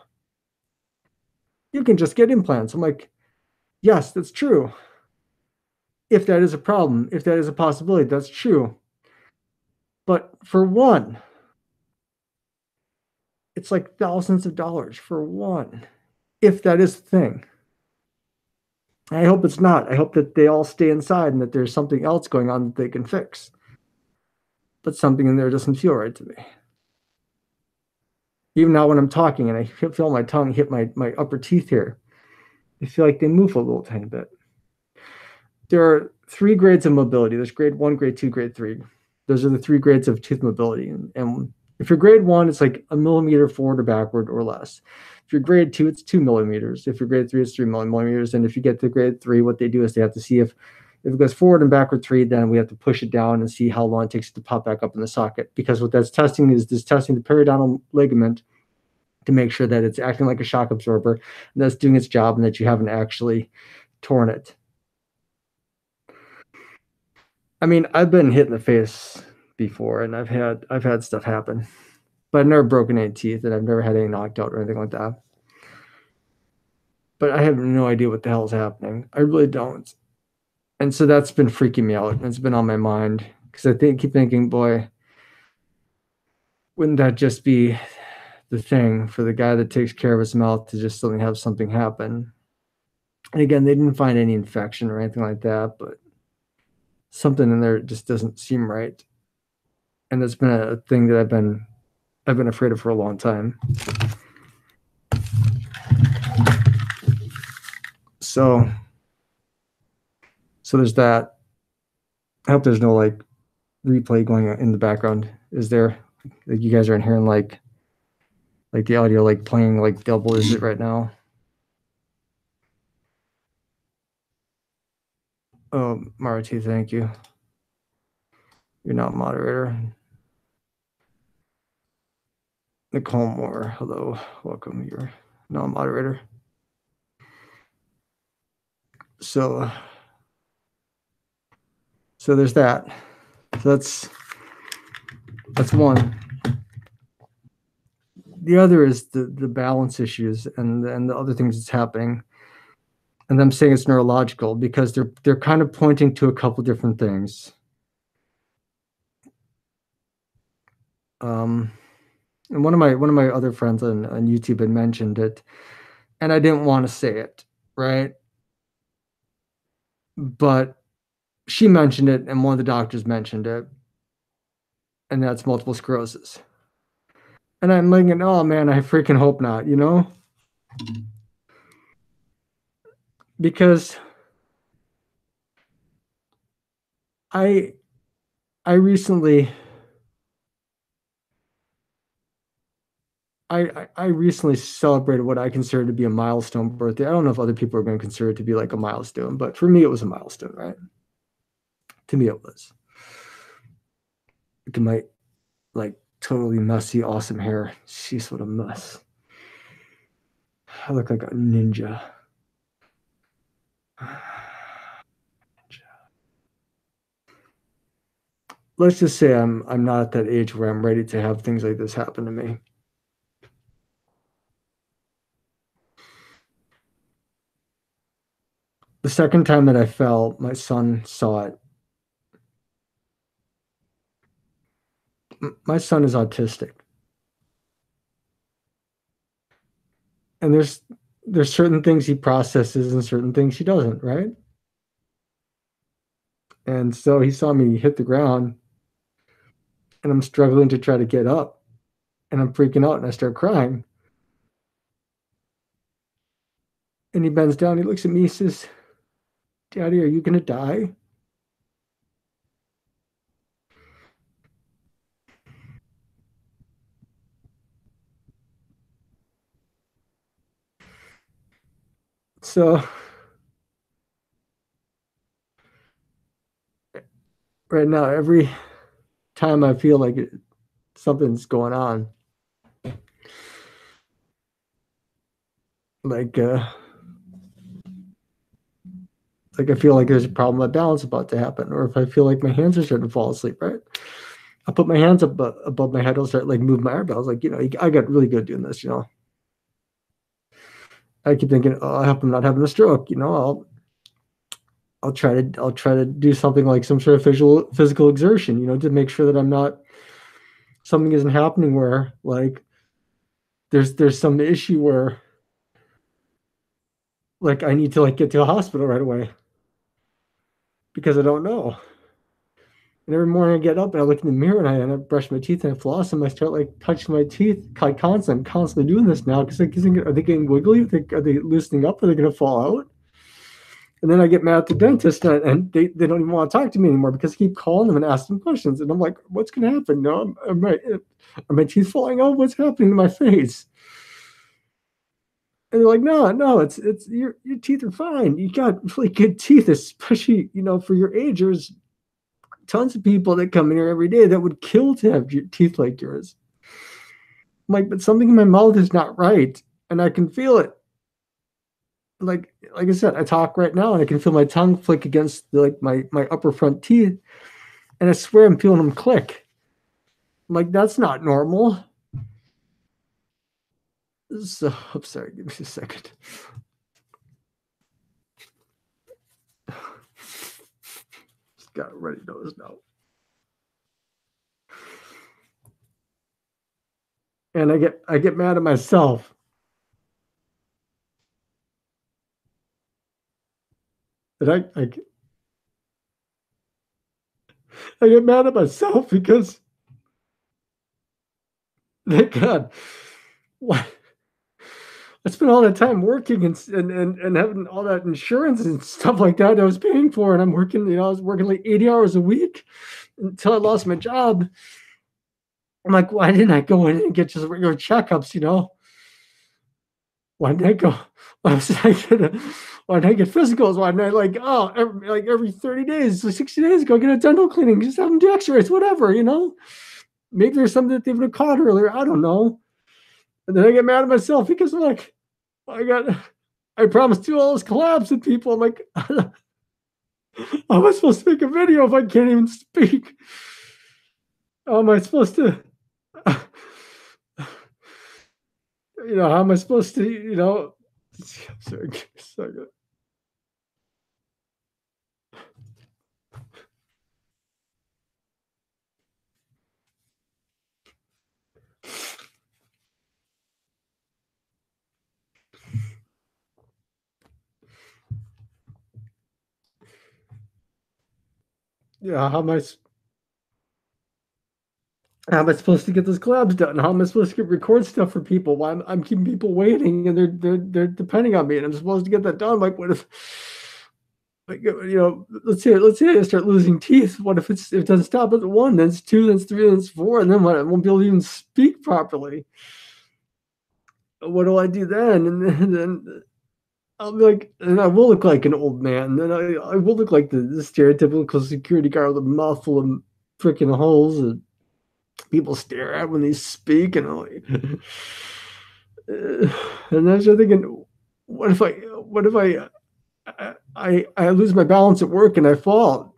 You can just get implants. I'm like, yes, that's true. If that is a problem, if that is a possibility, that's true. But for one, it's like thousands of dollars for one, if that is the thing. I hope it's not. I hope that they all stay inside and that there's something else going on that they can fix. But something in there doesn't feel right to me. Even now when I'm talking and I feel my tongue hit my upper teeth here, I feel like they move a little tiny bit. There are 3 grades of mobility. There's grade 1, grade 2, grade 3. Those are the 3 grades of tooth mobility. And if you're grade 1, it's like a millimeter forward or backward or less. If you're grade 2, it's 2 millimeters. If you're grade 3, it's 3 millimeters. And if you get to grade 3, what they do is they have to see if it goes forward and backward 3, then we have to push it down and see how long it takes it to pop back up in the socket. Because what that's testing is testing the periodontal ligament to make sure that it's acting like a shock absorber and that's doing its job and that you haven't actually torn it. I mean, I've been hit in the face before and I've had stuff happen, but I've never broken any teeth and I've never had any knocked out or anything like that. But I have no idea what the hell is happening. I really don't. And so that's been freaking me out. And it's been on my mind because I keep thinking, boy, wouldn't that just be the thing for the guy that takes care of his mouth to just suddenly have something happen? And again, they didn't find any infection or anything like that, but something in there just doesn't seem right. And that's been a thing that I've been afraid of for a long time. So there's that. I hope there's no like replay going in the background. Is there? Like you guys aren't hearing like the audio like playing like double is it right now? Oh, Marty, thank you. You're not moderator. Nicole Moore, hello, welcome. You're not moderator. So there's that. So that's one. The other is the balance issues and the other things that's happening. And I'm saying it's neurological because they're kind of pointing to a couple different things. Um, and one of my other friends on YouTube had mentioned it, and I didn't want to say it, right? But she mentioned it, and one of the doctors mentioned it, and that's multiple sclerosis. And I'm thinking, oh man, I freaking hope not, because I I recently I recently celebrated what I consider to be a milestone birthday. I don't know if other people are going to consider it to be like a milestone, but for me, it was a milestone, right? To me, it was. Look at my like totally messy, awesome hair. Jeez, what a mess. I look like a ninja. Let's just say I'm not at that age where I'm ready to have things like this happen to me. The second time that I fell, my son saw it. My son is autistic, and there's certain things he processes and certain things he doesn't, right? And so he saw me hit the ground, and I'm struggling to try to get up, and I'm freaking out, and I start crying. And he bends down, he looks at me, he says, "Daddy, are you gonna die?" So right now, every time I feel like something's going on, like like I feel like there's a problem with balance about to happen, or if I feel like my hands are starting to fall asleep, right? I put my hands up above my head. I'll start like move my eyebrows, like I got really good doing this. I keep thinking, oh, I hope I'm not having a stroke. I'll try to do something like some sort of physical exertion, to make sure that I'm not something isn't happening where like there's some issue where like I need to like get to a hospital right away because I don't know. And every morning I get up and I look in the mirror and I brush my teeth and I floss and I start like touching my teeth like constantly. I'm constantly doing this now because are they getting wiggly? Are they loosening up? Are they going to fall out? And then I get mad at the dentist and they don't even want to talk to me anymore because I keep calling them and asking them questions. And I'm like, what's going to happen? No, are my teeth falling out? What's happening to my face? And they're like, no, it's your teeth are fine. You got really good teeth, especially for your age. There's tons of people that come in here every day that would kill to have your teeth like yours. I'm like, but something in my mouth is not right, and I can feel it. Like I said, I talk right now, and I can feel my tongue flick against like my upper front teeth, and I swear I'm feeling them click. I'm like, that's not normal. So I'm sorry, give me a second. Just got a runny nose now. And I get mad at myself. And I get mad at myself because thank God. What? I spent all that time working and having all that insurance and stuff like that I was paying for, and I'm working, I was working like 80 hours a week until I lost my job. I'm like, why didn't I go in and get just regular checkups? Why didn't I go? Why why didn't I get physicals? Why didn't I every 30 days, 60 days, go get a dental cleaning, just have them do x-rays, whatever. Maybe there's something that they would have caught earlier. I don't know. And then I get mad at myself because I'm like, I promised to all those collabs with people. I'm like, how am I supposed to make a video if I can't even speak? How am I supposed to, how am I supposed to, sorry, give me a second. Yeah, how am I supposed to get those collabs done? How am I supposed to get record stuff for people? Why I'm keeping people waiting and they're depending on me and I'm supposed to get that done. Like what if like let's say I start losing teeth. What if it doesn't stop at one, then it's two, then it's three, then it's four, and then what? I won't be able to even speak properly. What do I do then? And then I'll be like, and I will look like an old man. Then I will look like the stereotypical security guard with a mouth full of freaking holes that people stare at when they speak. And I'm like, and then I start thinking, what if I lose my balance at work and I fall?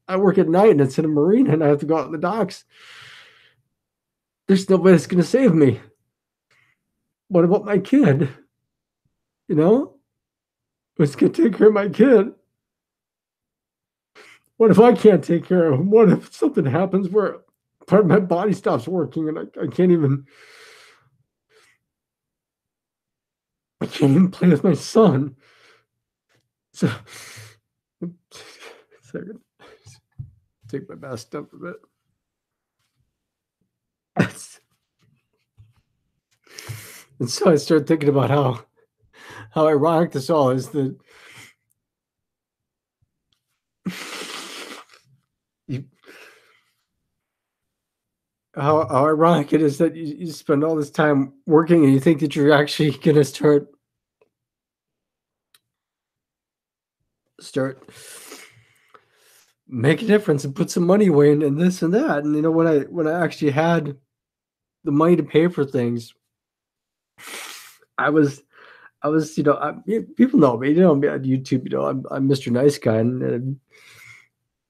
I work at night and it's in a marina and I have to go out in the docks. There's nobody that's going to save me. What about my kid? You know, who's going to take care of my kid? What if I can't take care of him? What if something happens where part of my body stops working and I can't even play with my son? So, second, take my mask down for a bit. And so I started thinking about how ironic this all is that you, how ironic it is that you spend all this time working and you think that you're actually going to start make a difference and put some money away and this and that. And when I actually had the money to pay for things, I was people know me, me on YouTube. I'm Mr. Nice Guy and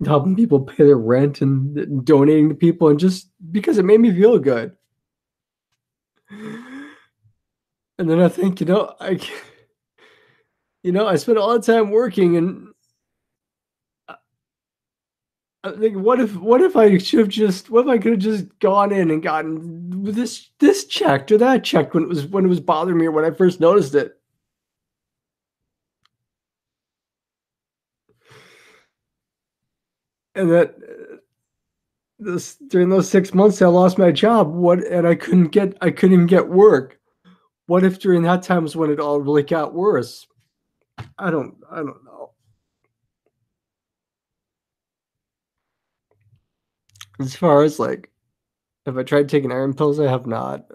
helping people pay their rent and donating to people, and just because it made me feel good. And then I think, I spent all the time working, and I think, what if I could have just gone in and gotten this checked or that checked when it was bothering me or when I first noticed it. And that this during those 6 months I lost my job, and I couldn't even get work. What if during that time was when it all really got worse? I don't know. As far as like, have I tried taking iron pills? I have not.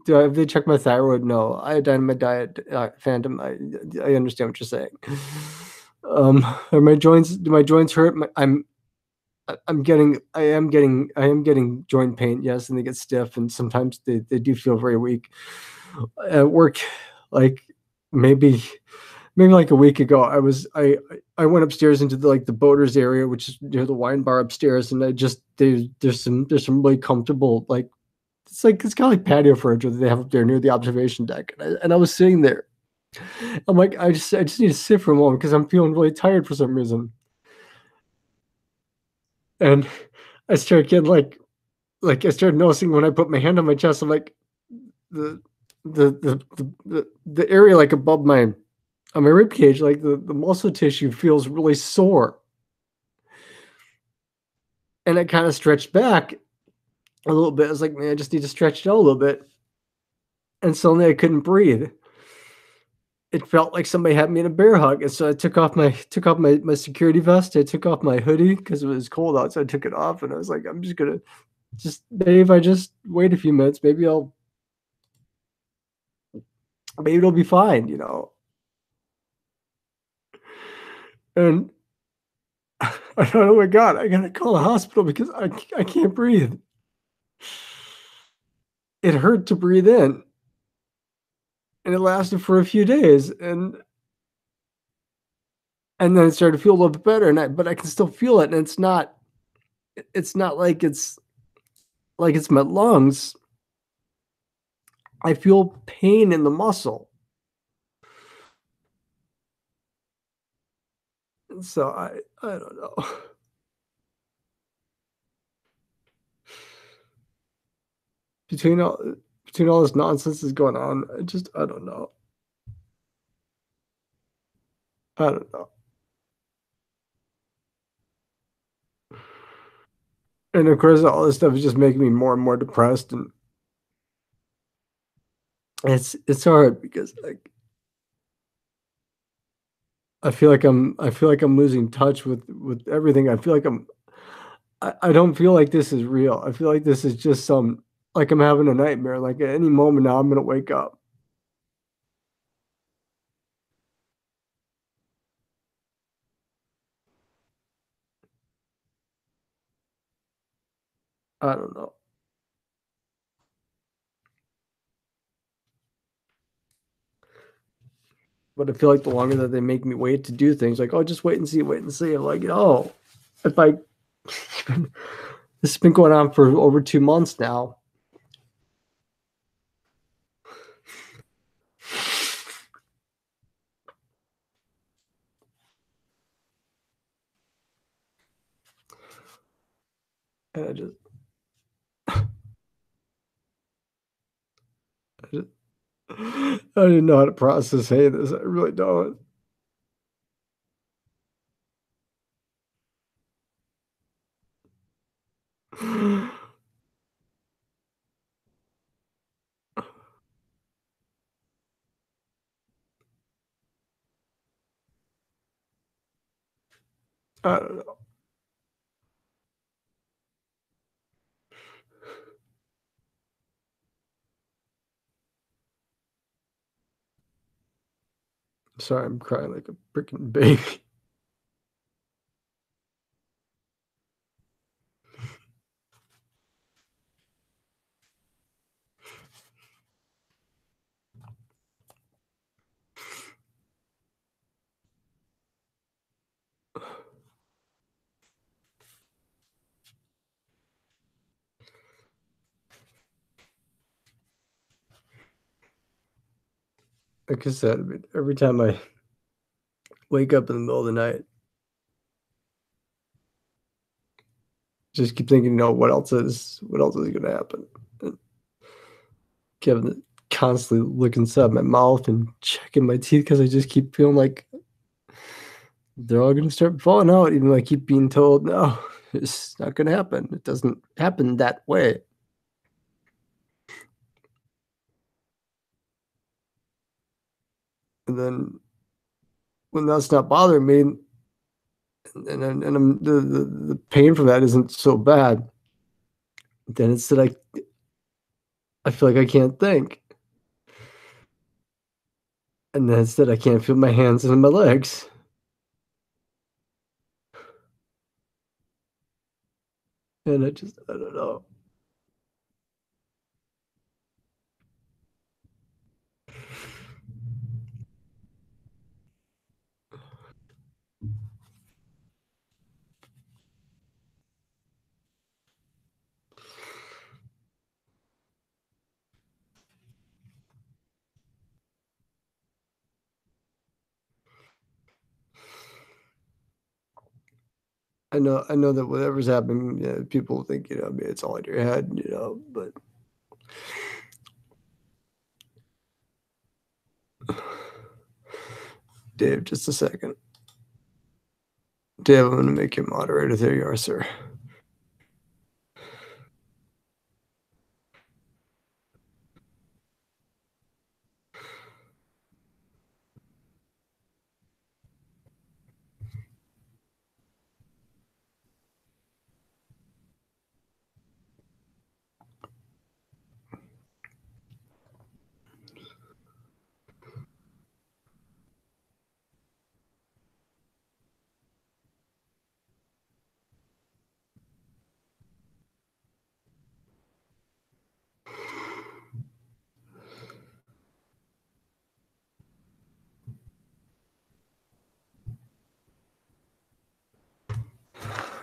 Have they checked my thyroid? No. Iodine in my diet. Phantom. I understand what you're saying. Are my joints? Do my joints hurt? I am getting joint pain. Yes, and they get stiff, and sometimes they do feel very weak. At work, like maybe like a week ago, I went upstairs into the boaters area, which is near the wine bar upstairs, and there's some really comfortable, like it's kind of like patio furniture that they have up there near the observation deck, and I was sitting there. I'm like, I just need to sit for a moment because I'm feeling really tired for some reason, and I started getting I started noticing when I put my hand on my chest, I'm like the the area like above my rib cage, like the muscle tissue feels really sore, and I kind of stretched back a little bit. I was like, man, I just need to stretch it out a little bit, and suddenly I couldn't breathe. It felt like somebody had me in a bear hug, and so I took off my security vest. I took off my hoodie because it was cold out, so I took it off, and I was like, I'm just gonna just maybe if I just wait a few minutes, maybe it'll be fine. And I thought, oh my god, I gotta call the hospital because I can't breathe. It hurt to breathe in, and it lasted for a few days, and then it started to feel a little bit better, but I can still feel it, and it's not like it's my lungs. I feel pain in the muscle. And so I don't know. Between all between all this nonsense that's going on, I don't know. I don't know. And of course, all this stuff is just making me more and more depressed, and it's hard because like I feel like I'm losing touch with everything. I feel like I don't feel like this is real. I feel like this is just some like I'm having a nightmare. Like at any moment now, I'm gonna wake up. I don't know. But I feel like the longer that they make me wait to do things, like, oh, just wait and see. I'm like, oh, if I, this has been going on for over 2 months now. And I just, I didn't know how to process any of this. I really don't. I don't know. Sorry, I'm crying like a freaking baby. Like I said, I mean, every time I wake up in the middle of the night, just keep thinking, what else is gonna happen? And Kevin constantly looking inside my mouth and checking my teeth because I just keep feeling like they're all gonna start falling out, even though I keep being told, no, it's not gonna happen. It doesn't happen that way. And then when that's not bothering me, and I'm the pain from that isn't so bad, then it's that I feel like I can't think. And then it's that I can't feel my hands and my legs. And I don't know. I know that whatever's happening, people think, I mean, it's all in your head, but Dave, just a second. Dave, I'm gonna make you moderator. There you are, sir.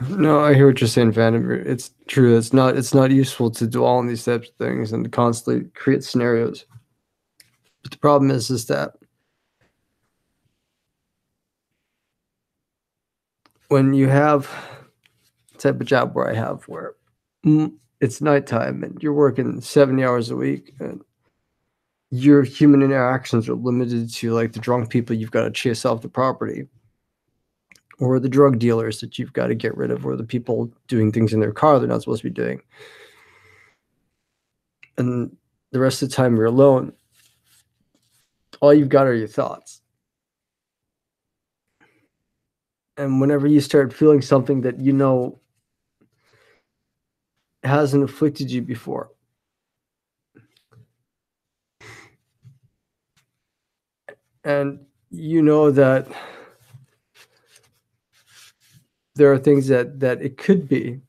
No, I hear what you're saying, Vandermeer. It's true. It's not useful to dwell on these types of things and to constantly create scenarios. But the problem is that when you have the type of job where I have, where it's nighttime and you're working 70 hours a week, and your human interactions are limited to like the drunk people you've got to chase off the property, or the drug dealers that you've got to get rid of, or the people doing things in their car they're not supposed to be doing. And the rest of the time you're alone, all you've got are your thoughts. And whenever you start feeling something that you know hasn't afflicted you before, and you know that there are things that it could be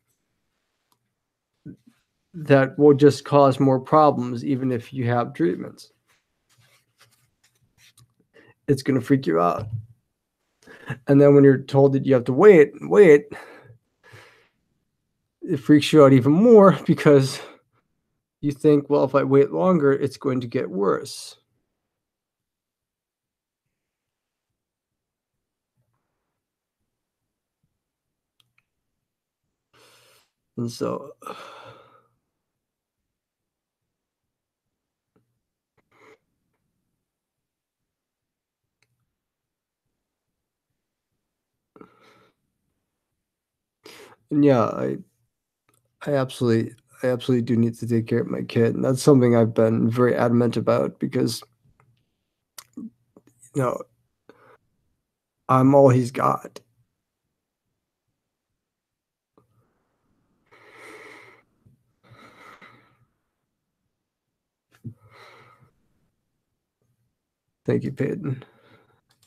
that will just cause more problems even if you have treatments, it's going to freak you out. And then when you're told that you have to wait, it freaks you out even more because you think, well, if I wait longer, it's going to get worse. And so and yeah, I absolutely do need to take care of my kid. And that's something I've been very adamant about because, you know, I'm all he's got. Thank you, Peyton.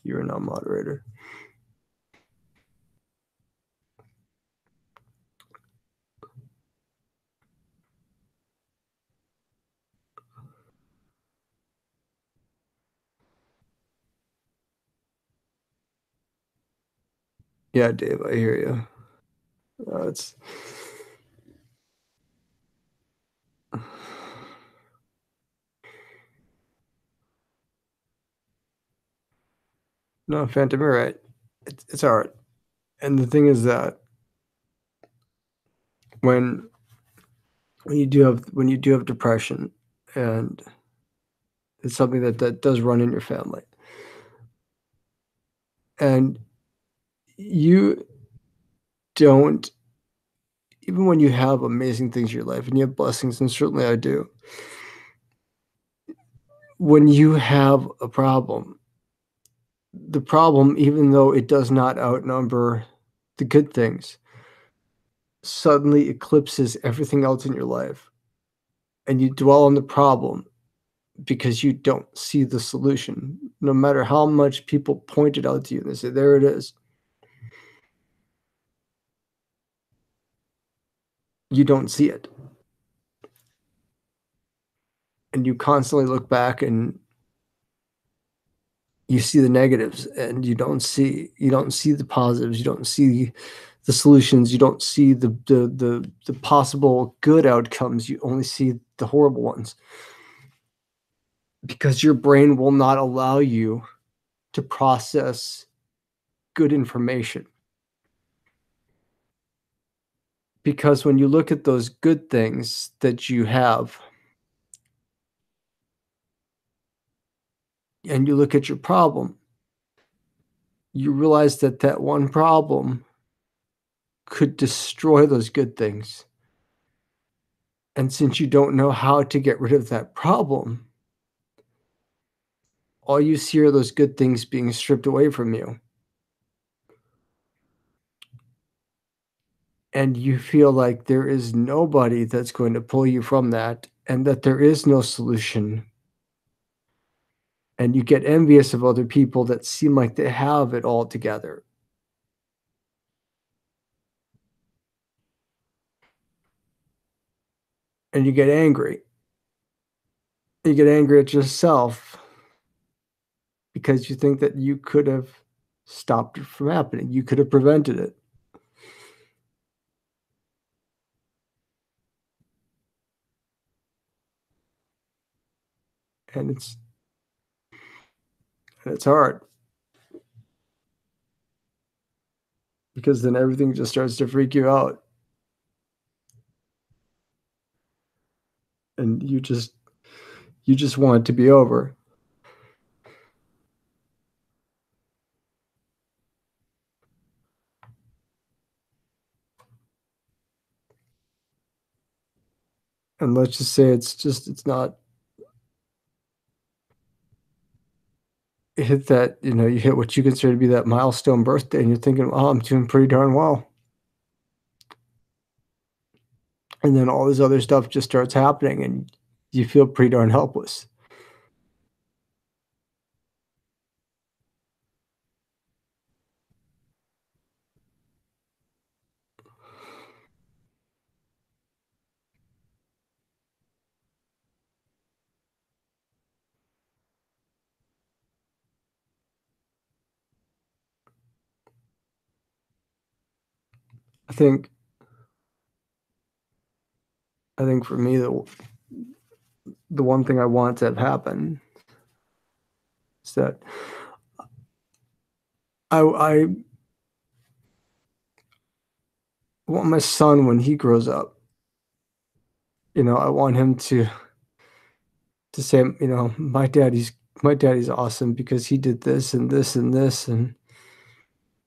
You're a non-moderator. Yeah, Dave, I hear you. It's no, Phantom, you're right. It's hard. And the thing is that when you do have depression, and it's something that does run in your family, and you don't, even when you have amazing things in your life and you have blessings, and certainly I do, when you have a problem, the problem, even though it does not outnumber the good things, suddenly eclipses everything else in your life, and you dwell on the problem because you don't see the solution. No matter how much people point it out to you and they say, there it is, you don't see it. And you constantly look back and you see the negatives, and you don't see the positives, you don't see the solutions, you don't see the possible good outcomes, you only see the horrible ones. Because your brain will not allow you to process good information. Because when you look at those good things that you have, and you look at your problem, you realize that that one problem could destroy those good things. And since you don't know how to get rid of that problem, all you see are those good things being stripped away from you. And you feel like there is nobody that's going to pull you from that, and that there is no solution. And you get envious of other people that seem like they have it all together. And you get angry. You get angry at yourself because you think that you could have stopped it from happening. You could have prevented it. And it's hard. Because then everything just starts to freak you out. And you just want it to be over. And let's just say it's not hit that, you hit what you consider to be that milestone birthday and you're thinking, "Oh, I'm doing pretty darn well." And then all this other stuff just starts happening and you feel pretty darn helpless. I think I think for me, the one thing I want to have happen is that I want my son when he grows up, I want him to say, my daddy's awesome because he did this and this and this. And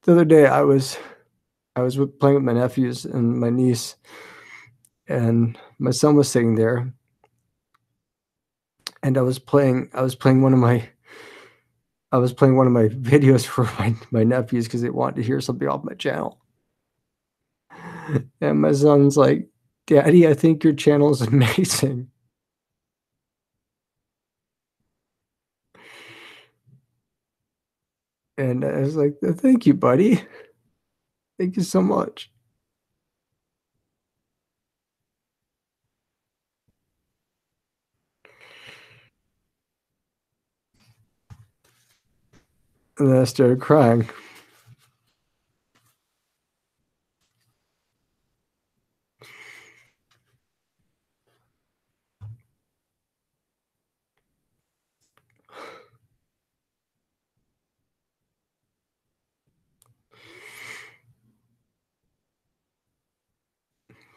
the other day I was playing with my nephews and my niece, and my son was sitting there, and I was playing one of my videos for my nephews because they wanted to hear something off my channel. And my son's like, "Daddy, I think your channel is amazing." And I was like, "Thank you, buddy. Thank you so much." And then I started crying.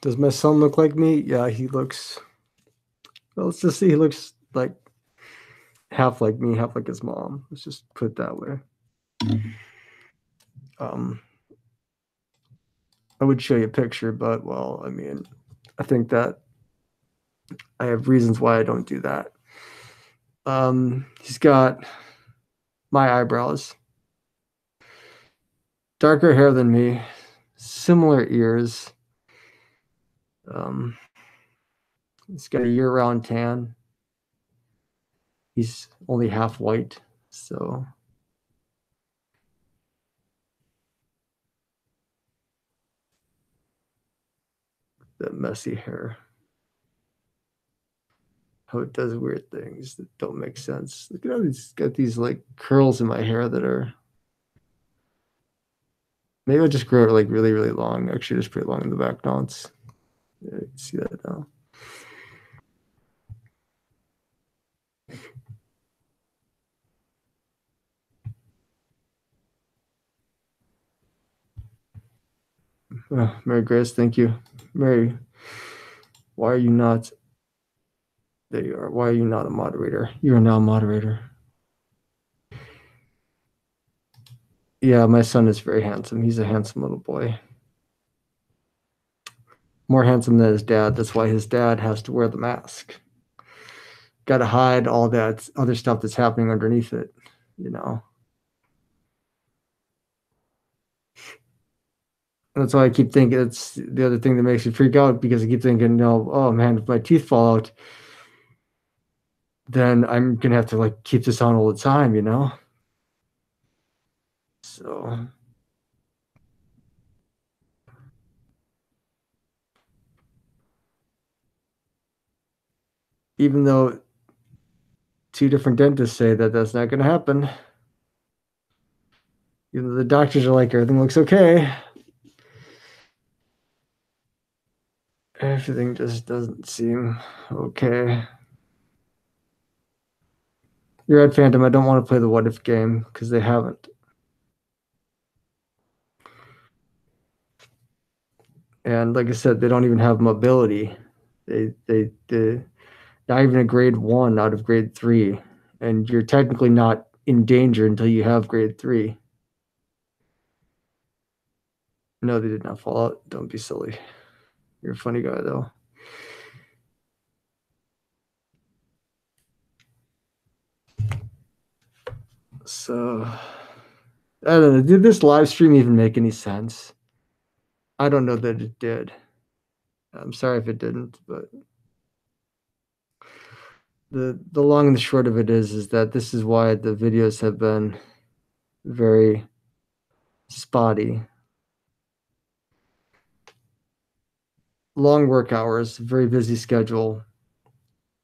Does my son look like me? Yeah, let's just say he looks like half like me, half like his mom. Let's just put it that way. Um, I would show you a picture, but well, I mean, I think that I have reasons why I don't do that. He's got my eyebrows, darker hair than me, similar ears. Um, he's got a year-round tan. He's only half white, so that messy hair. How it does weird things that don't make sense. Look at how he's got these like curls in my hair that are. Maybe I'll just grow it like really, really long. Actually, just pretty long in the back now. Yeah, you can see that now. Oh, Mary Grace, thank you. Mary, why are you not? There you are. Why are you not a moderator? You are now a moderator. Yeah, my son is very handsome. He's a handsome little boy. More handsome than his dad. That's why his dad has to wear the mask. Got to hide all that other stuff that's happening underneath it, you know. That's why I keep thinking it's the other thing that makes me freak out because I keep thinking, oh man, if my teeth fall out, then I'm gonna have to like keep this on all the time, you know? So even though two different dentists say that that's not gonna happen, even though the doctors are like, everything looks okay, everything just doesn't seem okay. You're right, Phantom. I don't want to play the what if game because they haven't. And like I said, they don't even have mobility. They not even a grade 1 out of grade 3, and you're technically not in danger until you have grade 3. No, they did not fall out. Don't be silly. You're a funny guy though. So I don't know. Did this live stream even make any sense? I don't know that it did. I'm sorry if it didn't, but the long and the short of it is that this is why the videos have been very spotty. Long work hours, very busy schedule,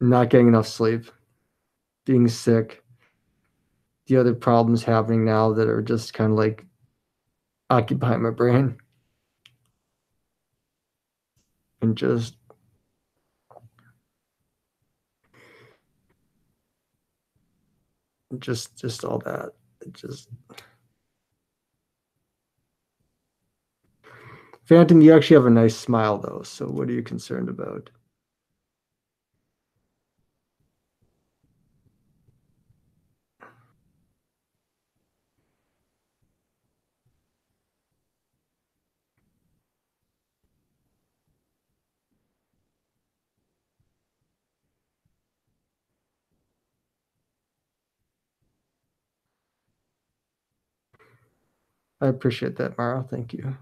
not getting enough sleep, being sick, the other problems happening now that are just kind of like occupying my brain. And just all that. It just Phantom, you actually have a nice smile though, so what are you concerned about? I appreciate that, Mara. Thank you.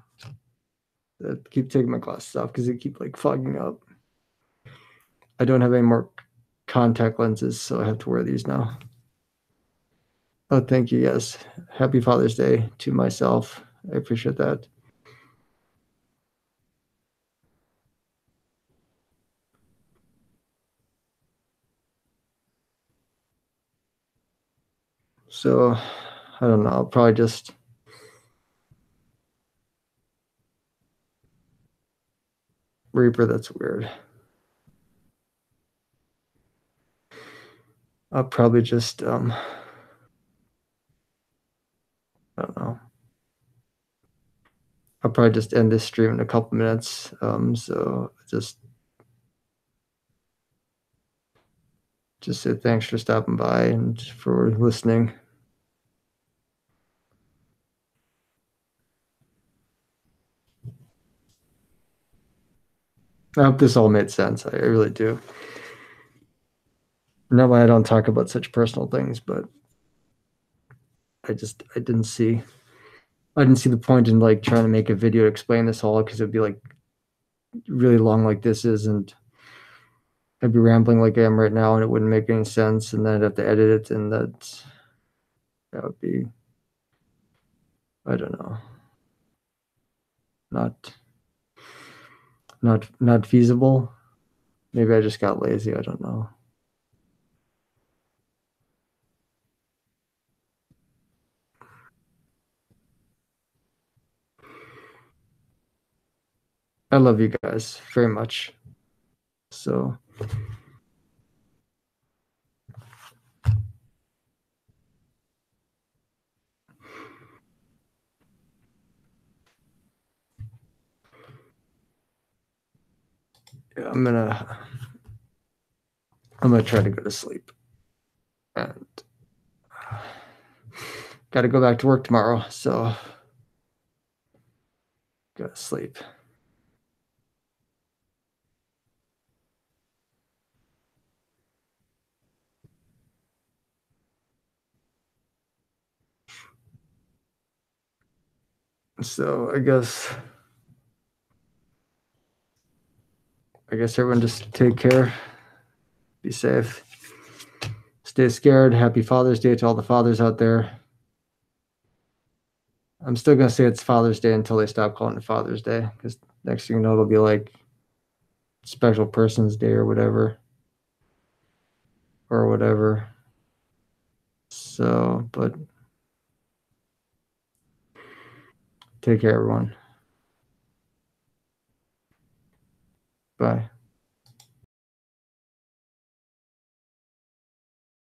Keep taking my glasses off because they keep like fogging up. I don't have any more contact lenses, so I have to wear these now. Oh, thank you. Yes. Happy Father's Day to myself. I appreciate that. So, I don't know. I'll probably just Reaper. That's weird. I'll probably just I don't know. I'll probably just end this stream in a couple minutes. So just say thanks for stopping by and for listening. I hope this all made sense. I really do. Not why I don't talk about such personal things, but I didn't see the point in like trying to make a video to explain this all because it'd be like really long like this is, and I'd be rambling like I am right now and it wouldn't make any sense, and then I'd have to edit it, and that would be, I don't know, not feasible. Maybe I just got lazy. I don't know. I love you guys very much. So yeah, I'm gonna try to go to sleep, and got to go back to work tomorrow. So gotta sleep. So I guess everyone just take care, be safe, stay scared. Happy Father's Day to all the fathers out there. I'm still gonna say it's Father's Day until they stop calling it Father's Day, because next thing you know, it'll be like Special Persons Day or whatever. So, but take care, everyone. Bye.